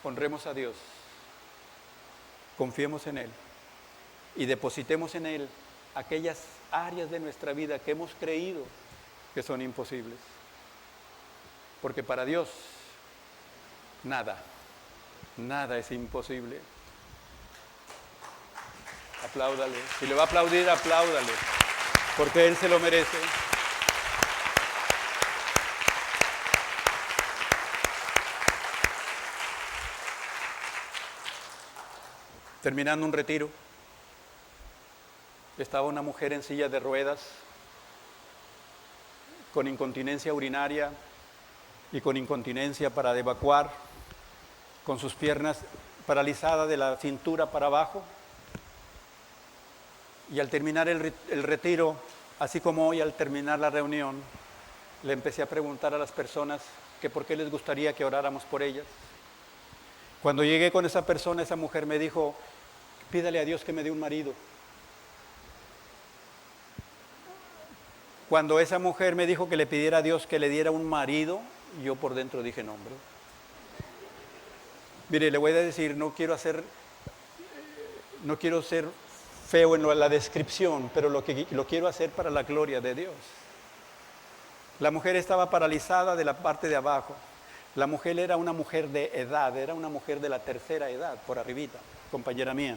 Honremos a Dios. Confiemos en Él. Y depositemos en Él aquellas áreas de nuestra vida que hemos creído que son imposibles. Porque para Dios nada es imposible. Apláudale. Si le va a aplaudir, apláudale, porque Él se lo merece. Terminando un retiro, estaba una mujer en silla de ruedas, con incontinencia urinaria y con incontinencia para evacuar, con sus piernas paralizadas de la cintura para abajo. Y al terminar el retiro, así como hoy al terminar la reunión, le empecé a preguntar a las personas que por qué les gustaría que oráramos por ellas. Cuando llegué con esa persona, esa mujer me dijo: pídale a Dios que me dé un marido. Cuando esa mujer me dijo que le pidiera a Dios que le diera un marido, yo por dentro dije: no, hombre. Mire, le voy a decir, no quiero ser feo en la descripción, pero lo quiero hacer para la gloria de Dios. La mujer estaba paralizada de la parte de abajo. La mujer era una mujer de edad, era una mujer de la tercera edad, por arribita, compañera mía.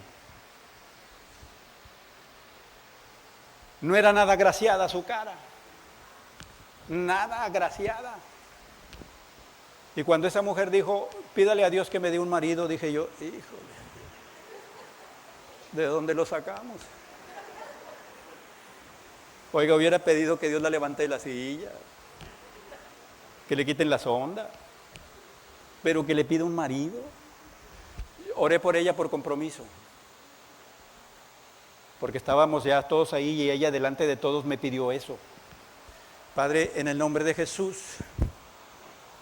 No era nada agraciada su cara, nada agraciada. Y cuando esa mujer dijo: pídale a Dios que me dé un marido, dije yo: híjole, ¿de dónde lo sacamos? Oiga, hubiera pedido que Dios la levante de la silla, que le quiten la sonda, pero que le pida un marido. Oré por ella por compromiso, porque estábamos ya todos ahí y ella delante de todos me pidió eso. Padre, en el nombre de Jesús,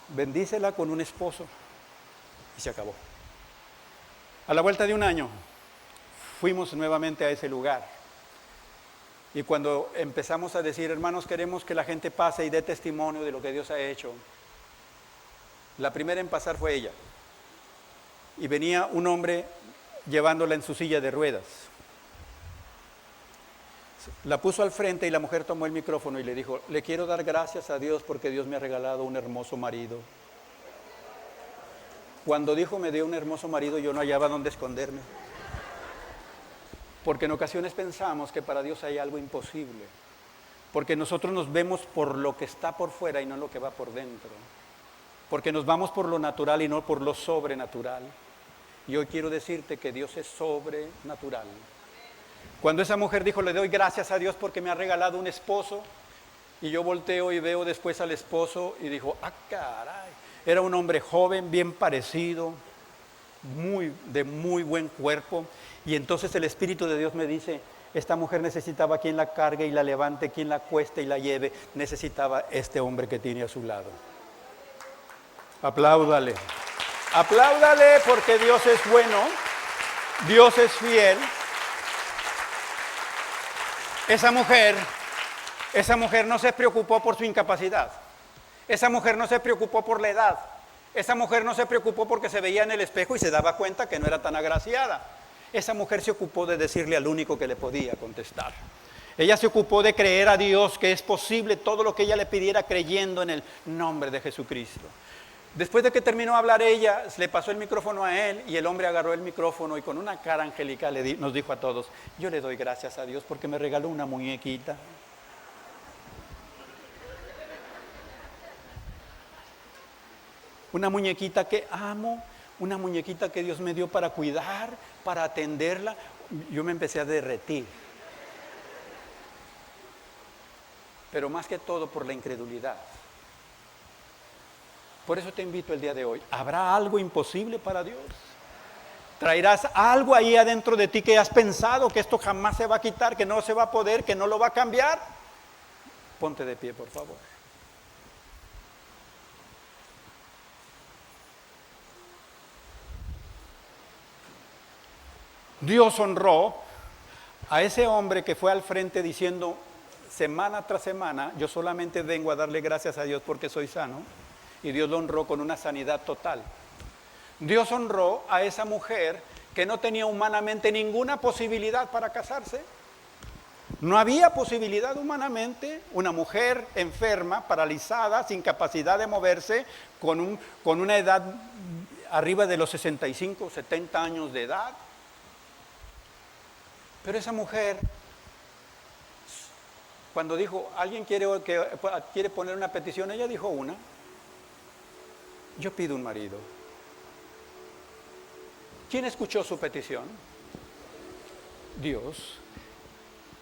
bendícela con un esposo. Y se acabó. A la vuelta de un año, fuimos nuevamente a ese lugar. Y cuando empezamos a decir: hermanos, queremos que la gente pase y dé testimonio de lo que Dios ha hecho, la primera en pasar fue ella. Y venía un hombre llevándola en su silla de ruedas. La puso al frente y la mujer tomó el micrófono y le dijo: le quiero dar gracias a Dios porque Dios me ha regalado un hermoso marido. Cuando dijo me dio un hermoso marido, yo no hallaba dónde esconderme. Porque en ocasiones pensamos que para Dios hay algo imposible. Porque nosotros nos vemos por lo que está por fuera y no lo que va por dentro. Porque nos vamos por lo natural y no por lo sobrenatural. Y hoy quiero decirte que Dios es sobrenatural. Cuando esa mujer dijo, le doy gracias a Dios porque me ha regalado un esposo, y yo volteo y veo después al esposo y dijo, ah, caray, era un hombre joven, bien parecido, de muy buen cuerpo. Y entonces el Espíritu de Dios me dice, esta mujer necesitaba quien la cargue y la levante, quien la cueste y la lleve, necesitaba este hombre que tiene a su lado. Apláudale, apláudale porque Dios es bueno, Dios es fiel. Esa mujer no se preocupó por su incapacidad. Esa mujer no se preocupó por la edad. Esa mujer no se preocupó porque se veía en el espejo y se daba cuenta que no era tan agraciada. Esa mujer se ocupó de decirle al único que le podía contestar. Ella se ocupó de creer a Dios que es posible todo lo que ella le pidiera creyendo en el nombre de Jesucristo. Después de que terminó de hablar ella, le pasó el micrófono a él y el hombre agarró el micrófono y con una cara angelical nos dijo a todos, yo le doy gracias a Dios porque me regaló una muñequita. Una muñequita que amo, una muñequita que Dios me dio para cuidar, para atenderla. Yo me empecé a derretir. Pero más que todo por la incredulidad. Por eso te invito el día de hoy. ¿Habrá algo imposible para Dios? ¿Traerás algo ahí adentro de ti que has pensado que esto jamás se va a quitar, que no se va a poder, que no lo va a cambiar? Ponte de pie, por favor. Dios honró a ese hombre que fue al frente diciendo, semana tras semana, yo solamente vengo a darle gracias a Dios porque soy sano. Y Dios lo honró con una sanidad total. Dios honró a esa mujer que no tenía humanamente ninguna posibilidad para casarse. No había posibilidad humanamente. Una mujer enferma, paralizada, sin capacidad de moverse, con una edad arriba de los 65, 70 años de edad. Pero esa mujer, cuando dijo, alguien quiere poner una petición, ella dijo una. Yo pido un marido. ¿Quién escuchó su petición? Dios.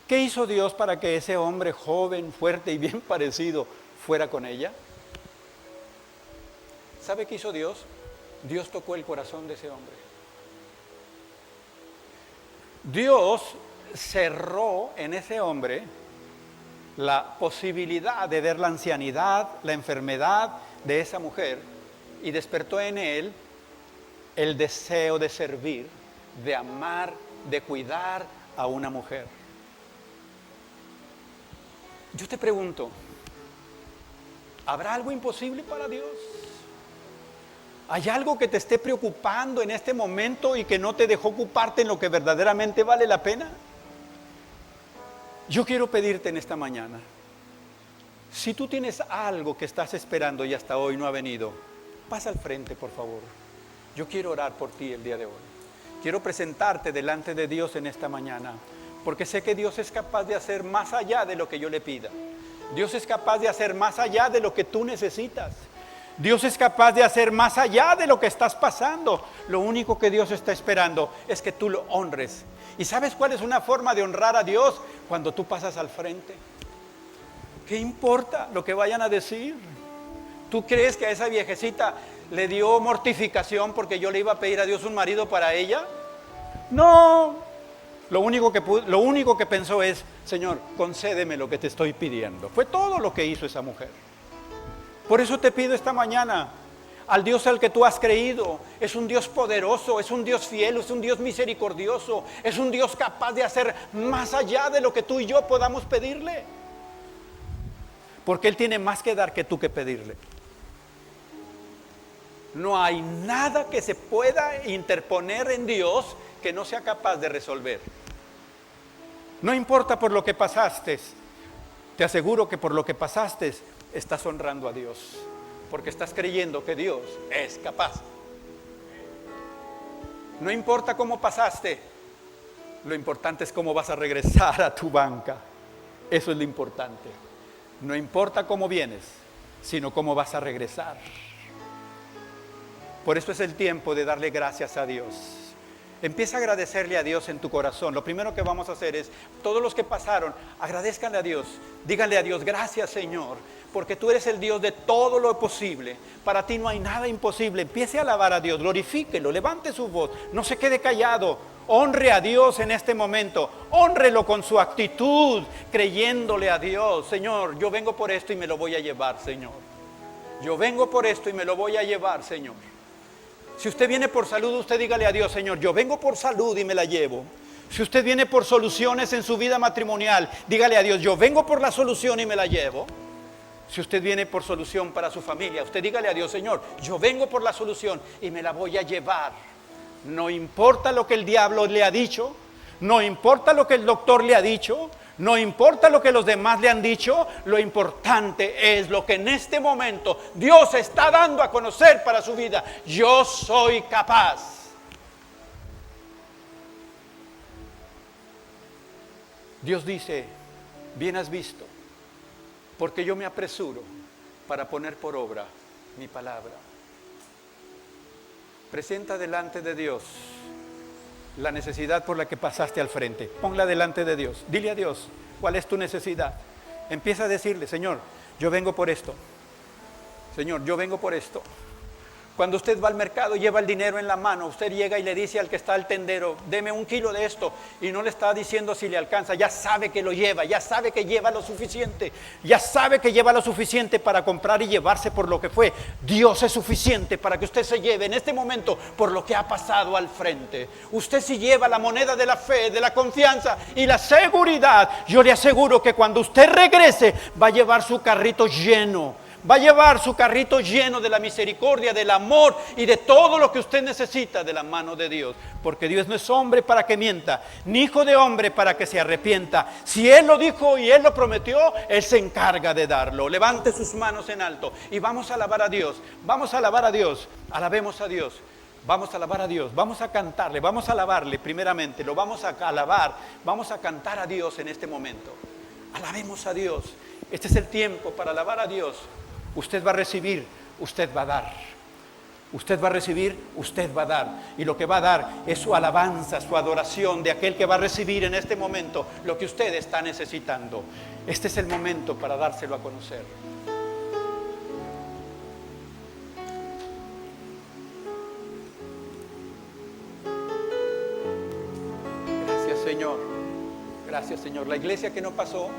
¿Qué hizo Dios para que ese hombre joven, fuerte y bien parecido fuera con ella? ¿Sabe qué hizo Dios? Dios tocó el corazón de ese hombre. Dios cerró en ese hombre la posibilidad de ver la ancianidad, la enfermedad de esa mujer y despertó en él el deseo de servir, de amar, de cuidar a una mujer. Yo te pregunto, ¿habrá algo imposible para Dios? ¿Hay algo que te esté preocupando en este momento y que no te dejó ocuparte en lo que verdaderamente vale la pena? Yo quiero pedirte en esta mañana, si tú tienes algo que estás esperando y hasta hoy no ha venido, pasa al frente, por favor. Yo quiero orar por ti el día de hoy. Quiero presentarte delante de Dios en esta mañana, porque sé que Dios es capaz de hacer más allá de lo que yo le pida. Dios es capaz de hacer más allá de lo que tú necesitas. Dios es capaz de hacer más allá de lo que estás pasando. Lo único que Dios está esperando es que tú lo honres. ¿Y sabes cuál es una forma de honrar a Dios? Cuando tú pasas al frente. ¿Qué importa lo que vayan a decir? ¿Tú crees que a esa viejecita le dio mortificación porque yo le iba a pedir a Dios un marido para ella? No. Lo único que pensó es, Señor, concédeme lo que te estoy pidiendo. Fue todo lo que hizo esa mujer. Por eso te pido esta mañana, al Dios al que tú has creído, es un Dios poderoso, es un Dios fiel, es un Dios misericordioso, es un Dios capaz de hacer más allá de lo que tú y yo podamos pedirle. Porque Él tiene más que dar que tú que pedirle. No hay nada que se pueda interponer en Dios que no sea capaz de resolver. No importa por lo que pasaste, te aseguro que por lo que pasaste estás honrando a Dios, porque estás creyendo que Dios es capaz. No importa cómo pasaste, lo importante es cómo vas a regresar a tu banca. Eso es lo importante. No importa cómo vienes, sino cómo vas a regresar. Por eso es el tiempo de darle gracias a Dios. Empieza a agradecerle a Dios en tu corazón. Lo primero que vamos a hacer es, todos los que pasaron, agradezcanle a Dios. Díganle a Dios, gracias Señor, porque tú eres el Dios de todo lo posible. Para ti no hay nada imposible. Empiece a alabar a Dios, glorifíquelo, levante su voz, no se quede callado. Honre a Dios en este momento, honrelo con su actitud, creyéndole a Dios. Señor, yo vengo por esto y me lo voy a llevar, Señor. Yo vengo por esto y me lo voy a llevar, Señor. Si usted viene por salud, usted dígale a Dios, Señor, yo vengo por salud y me la llevo. Si usted viene por soluciones en su vida matrimonial, dígale a Dios, yo vengo por la solución y me la llevo. Si usted viene por solución para su familia, usted dígale a Dios, Señor, yo vengo por la solución y me la voy a llevar. No importa lo que el diablo le ha dicho, no importa lo que el doctor le ha dicho, no importa lo que los demás le han dicho, lo importante es lo que en este momento Dios está dando a conocer para su vida. Yo soy capaz. Dios dice, bien has visto, porque yo me apresuro para poner por obra mi palabra. Presenta delante de Dios la necesidad por la que pasaste al frente. Ponla delante de Dios. Dile a Dios, ¿cuál es tu necesidad? Empieza a decirle, Señor, yo vengo por esto. Señor, yo vengo por esto. Cuando usted va al mercado y lleva el dinero en la mano, usted llega y le dice al que está al tendero, deme 1 kilo de esto, y no le está diciendo si le alcanza, ya sabe que lo lleva, ya sabe que lleva lo suficiente, ya sabe que lleva lo suficiente para comprar y llevarse por lo que fue. Dios es suficiente para que usted se lleve en este momento por lo que ha pasado al frente. Usted si lleva la moneda de la fe, de la confianza y la seguridad, yo le aseguro que cuando usted regrese va a llevar su carrito lleno. Va a llevar su carrito lleno de la misericordia, del amor y de todo lo que usted necesita de la mano de Dios. Porque Dios no es hombre para que mienta, ni hijo de hombre para que se arrepienta. Si Él lo dijo y Él lo prometió, Él se encarga de darlo. Levante sus manos en alto y vamos a alabar a Dios. Vamos a alabar a Dios. Alabemos a Dios. Vamos a alabar a Dios, vamos a cantarle, vamos a alabarle primeramente, lo vamos a alabar, vamos a cantar a Dios en este momento. Alabemos a Dios. Este es el tiempo para alabar a Dios. Usted va a recibir, usted va a dar. Usted va a recibir, usted va a dar. Y lo que va a dar es su alabanza, su adoración de aquel que va a recibir en este momento lo que usted está necesitando. Este es el momento para dárselo a conocer. Gracias, Señor. Gracias, Señor. La iglesia que no pasó,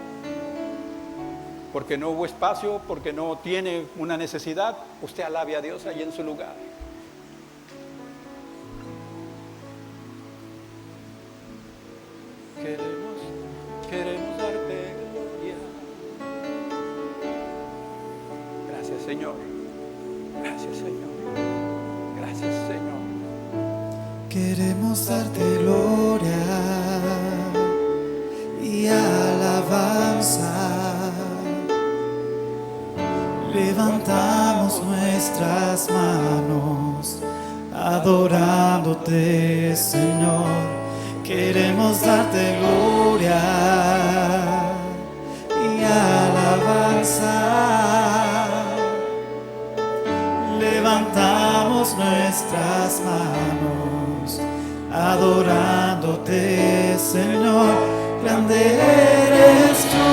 porque no hubo espacio, porque no tiene una necesidad, usted alabe a Dios ahí en su lugar. Queremos darte gloria. Gracias, Señor. Gracias, Señor. Gracias, Señor. Queremos darte gloria y alabanza. Levantamos nuestras manos, adorándote, Señor. Queremos darte gloria y alabanza. Levantamos nuestras manos, adorándote, Señor. Grande eres tú,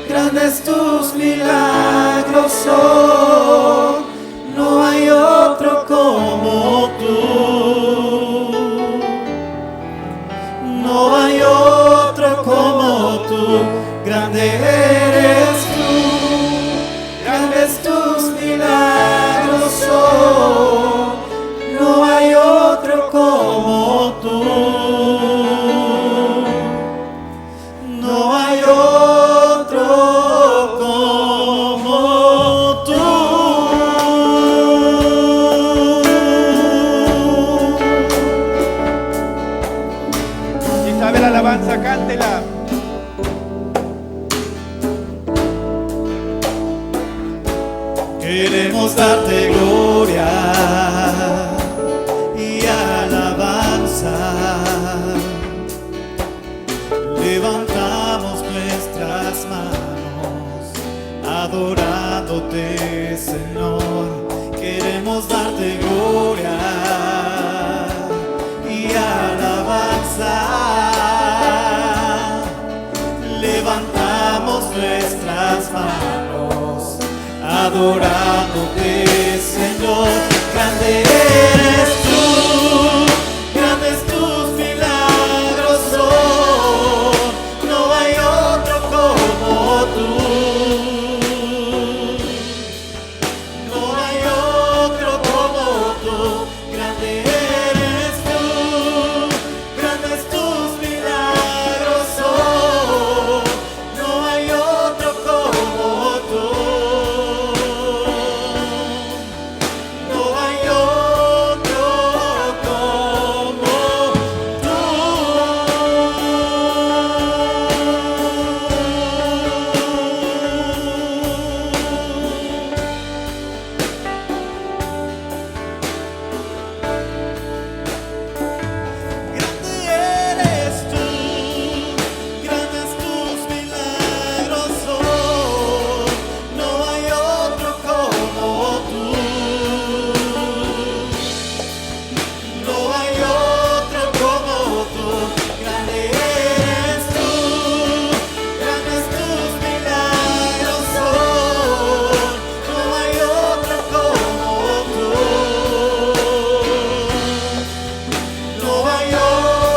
grandes tus milagros son, no hay otro como tú, no hay otro como tú, grande eres tú, grandes tus milagros son, no hay otro como tú, no hay otro como tú. Si sabe la alabanza, cántela. Queremos darte gloria y alabanza. Señor, queremos darte gloria y alabanza. Levantamos nuestras manos, adorándote, Señor. Grande eres tú, grandes tus milagros son, no hay otro como tú. No hay otro como tú, grande eres tú, grandes tus milagros son, no hay otro como tú. No hay otro como tú. Grande eres tú, grandes tus milagros son, no hay otro como tú. No hay otro como tú, grande eres tú, grandes tus milagros son, no hay otro como tú. No hay otro como tú. Mi Dios, no hay otro como tú. No hay otro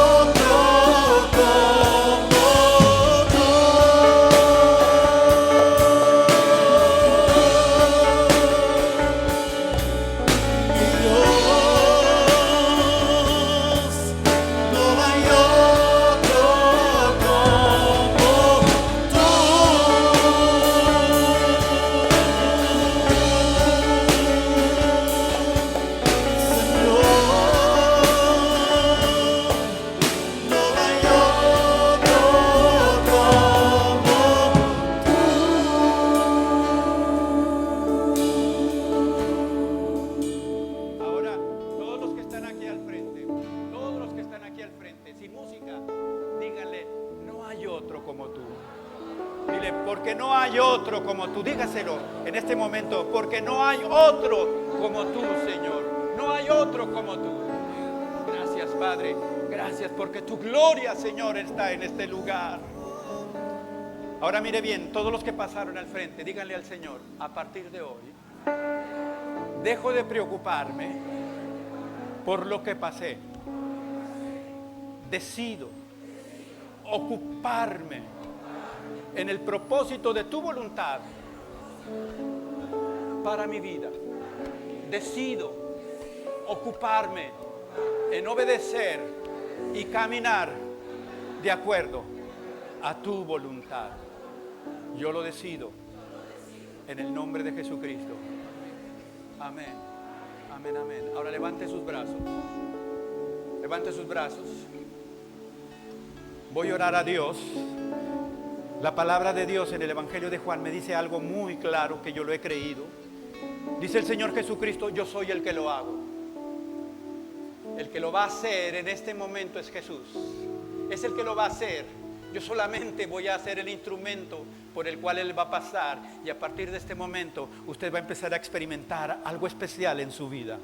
Ahora, todos los que están aquí al frente, todos los que están aquí al frente, sin música, díganle, no hay otro como tú. Dile, porque no hay otro como tú. Dígaselo en este momento, porque no hay otro como tú, Señor. No hay otro como tú. Gracias, Padre. Gracias porque tu gloria, Señor, está en este lugar. Ahora mire bien, todos los que pasaron al frente, díganle al Señor, a partir de hoy, dejo de preocuparme por lo que pasé. Decido ocuparme en el propósito de tu voluntad para mi vida. Decido ocuparme en obedecer y caminar de acuerdo a tu voluntad. Yo lo decido en el nombre de Jesucristo. Amén, amén, amén. Ahora levante sus brazos. Levante sus brazos. Voy a orar a Dios. La palabra de Dios en el Evangelio de Juan me dice algo muy claro que yo lo he creído. Dice el Señor Jesucristo, yo soy el que lo hago. El que lo va a hacer en este momento es Jesús. Es el que lo va a hacer. Yo solamente voy a hacer el instrumento por el cual Él va a pasar. Y a partir de este momento usted va a empezar a experimentar algo especial en su vida.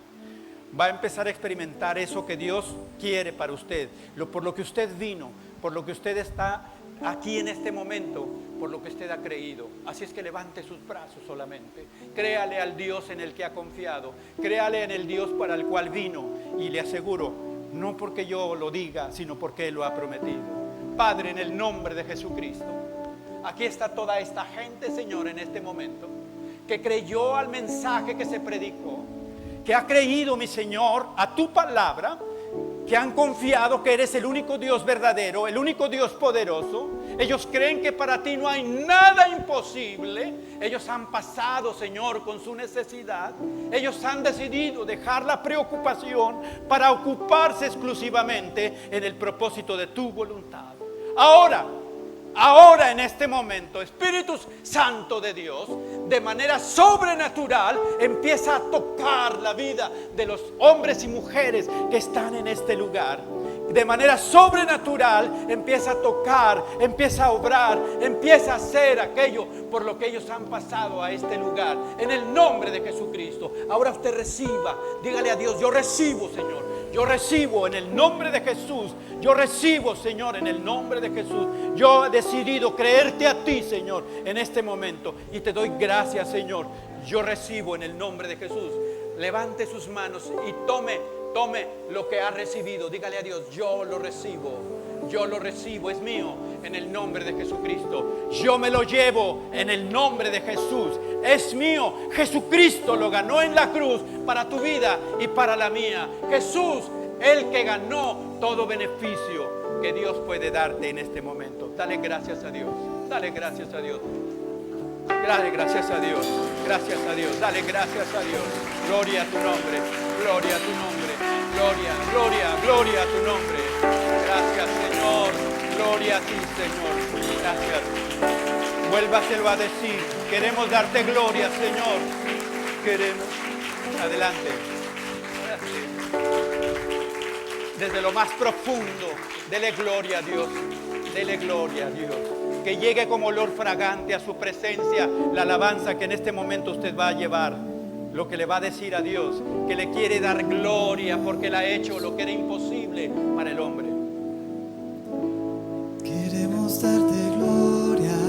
Va a empezar a experimentar eso que Dios quiere para usted. Por lo que usted vino, por lo que usted está aquí en este momento, por lo que usted ha creído. Así es que levante sus brazos solamente. Créale al Dios en el que ha confiado. Créale en el Dios para el cual vino. Y le aseguro, no porque yo lo diga, sino porque Él lo ha prometido. Padre, en el nombre de Jesucristo, aquí está toda esta gente, Señor, en este momento, que creyó al mensaje que se predicó, que ha creído, mi Señor, a tu palabra, que han confiado que eres el único Dios verdadero, el único Dios poderoso. Ellos creen que para ti no hay nada imposible. Ellos han pasado, Señor, con su necesidad. Ellos han decidido dejar la preocupación para ocuparse exclusivamente en el propósito de tu voluntad. Ahora en este momento, Espíritu Santo de Dios, de manera sobrenatural, empieza a tocar la vida de los hombres y mujeres que están en este lugar. de manera sobrenatural empieza a tocar, empieza a obrar, empieza a hacer aquello por lo que ellos han pasado a este lugar, en el nombre de Jesucristo. Ahora usted reciba, dígale a Dios: yo recibo, Señor, yo recibo en el nombre de Jesús, yo recibo, Señor, en el nombre de Jesús. Yo he decidido creerte a ti, Señor, en este momento, y te doy gracias, Señor. Yo recibo en el nombre de Jesús. Levante sus manos y tome lo que ha recibido. Dígale a Dios: yo lo recibo, es mío en el nombre de Jesucristo. Yo me lo llevo en el nombre de Jesús, es mío. Jesucristo lo ganó en la cruz para tu vida y para la mía. Jesús, el que ganó todo beneficio que Dios puede darte en este momento. Dale gracias a Dios, dale gracias a Dios. Dale gracias a Dios, gracias a Dios, dale gracias a Dios. Gloria a tu nombre, gloria a tu nombre, gloria, gloria, gloria a tu nombre. Gracias, Señor, gloria a ti, Señor, gracias. Vuélvaselo a decir: queremos darte gloria, Señor, queremos. Adelante. Desde lo más profundo, dele gloria a Dios, dele gloria a Dios. Que llegue como olor fragante a su presencia la alabanza que en este momento usted va a llevar. Lo que le va a decir a Dios, que le quiere dar gloria porque Él ha hecho lo que era imposible para el hombre. Queremos darte gloria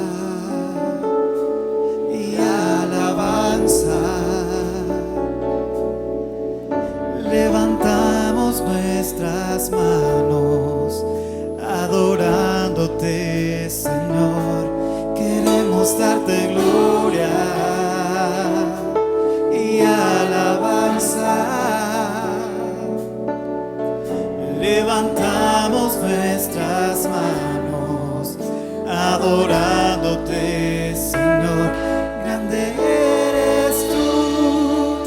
y alabanza. Levantamos nuestras manos adorándote, Señor. Queremos darte gloria y alabanza. Levantamos nuestras manos adorándote, Señor. Grande eres tú,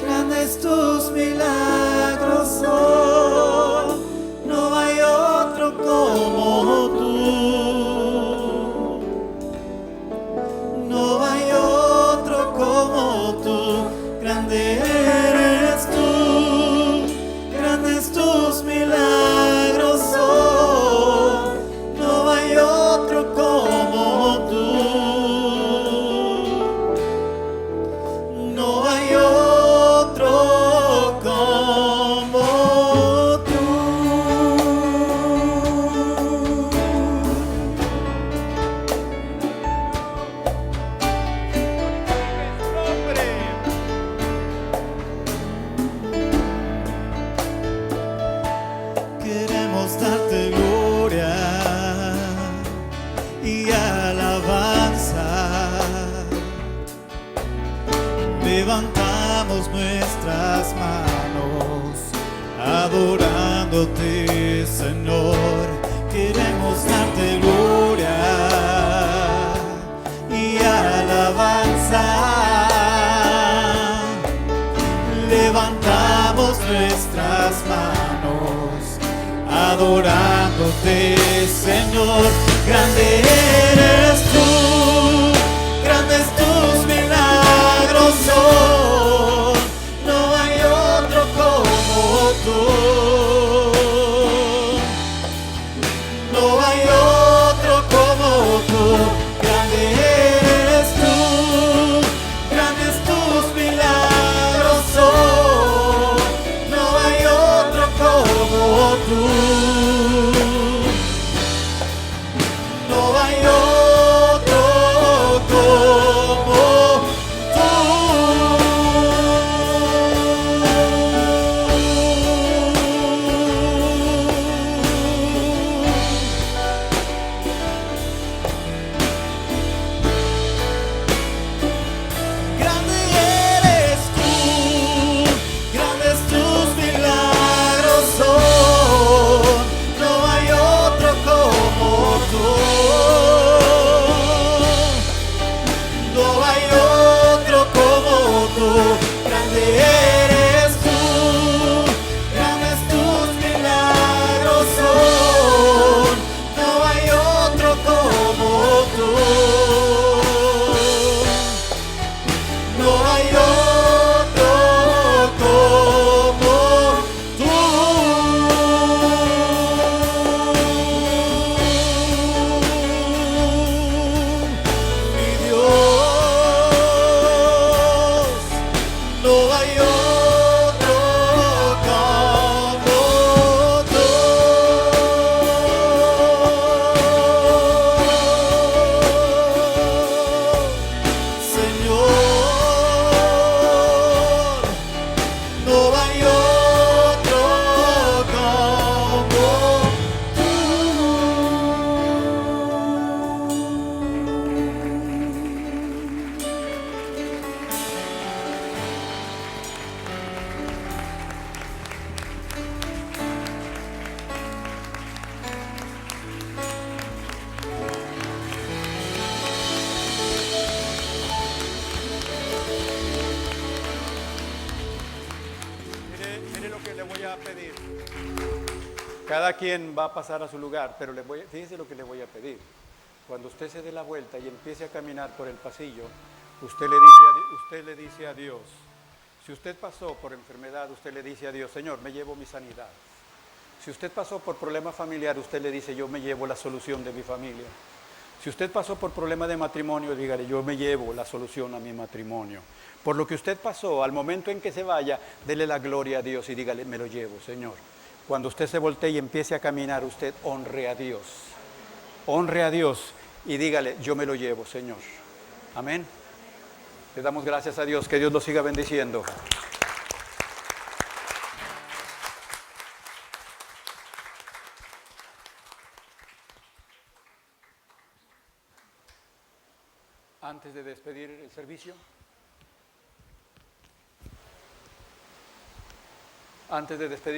grandes tus milagros son. No hay otro como tú. No hay otro como tú. Grande eres tú, grandes tus milagros son. No hay otro como tú. No hay otro como tú. Queremos darte gloria y alabanza. Levantamos nuestras manos adorándote, Señor. Queremos darte gloria y alabanza. Levantamos nuestras manos adorándote, Señor. Grande eres tú, grandes tus milagros son. No hay otro como tú. No hay otro como tú. Grande eres tú, grandes tus milagros son. No hay otro como tú. No hay otro. Cada quien va a pasar a su lugar, pero fíjese lo que le voy a pedir. Cuando usted se dé la vuelta y empiece a caminar por el pasillo, usted le dice a Dios, si usted pasó por enfermedad, usted le dice a Dios, Señor, me llevo mi sanidad. Si usted pasó por problema familiar, usted le dice, yo me llevo la solución de mi familia. Si usted pasó por problema de matrimonio, dígale, yo me llevo la solución a mi matrimonio. Por lo que usted pasó, al momento en que se vaya, dele la gloria a Dios y dígale, me lo llevo, Señor. Cuando usted se voltee y empiece a caminar, usted honre a Dios. Honre a Dios y dígale, yo me lo llevo, Señor. Amén. Le damos gracias a Dios, que Dios lo siga bendiciendo. Antes de despedir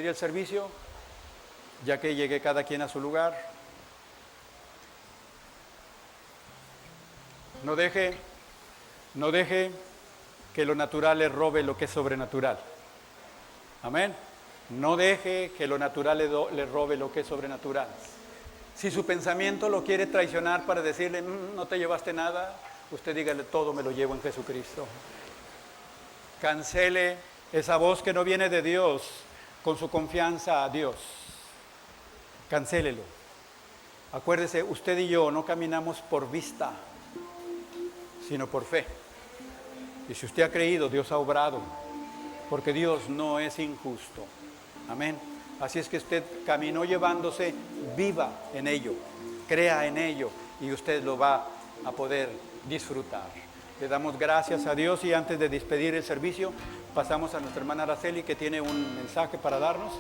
el servicio, ya que llegue cada quien a su lugar, no deje que lo natural le robe lo que es sobrenatural. Amén. No deje que lo natural le robe lo que es sobrenatural. Si su pensamiento lo quiere traicionar para decirle, no te llevaste nada, usted dígale, todo me lo llevo en Jesucristo. Cancele esa voz que no viene de Dios con su confianza a Dios. Cancélelo. Acuérdese, usted y yo no caminamos por vista, sino por fe. Y si usted ha creído, Dios ha obrado, porque Dios no es injusto. Amén. Así es que usted caminó llevándose, viva en ello, crea en ello, y usted lo va a poder disfrutar. Le damos gracias a Dios, y antes de despedir el servicio, pasamos a nuestra hermana Araceli, que tiene un mensaje para darnos.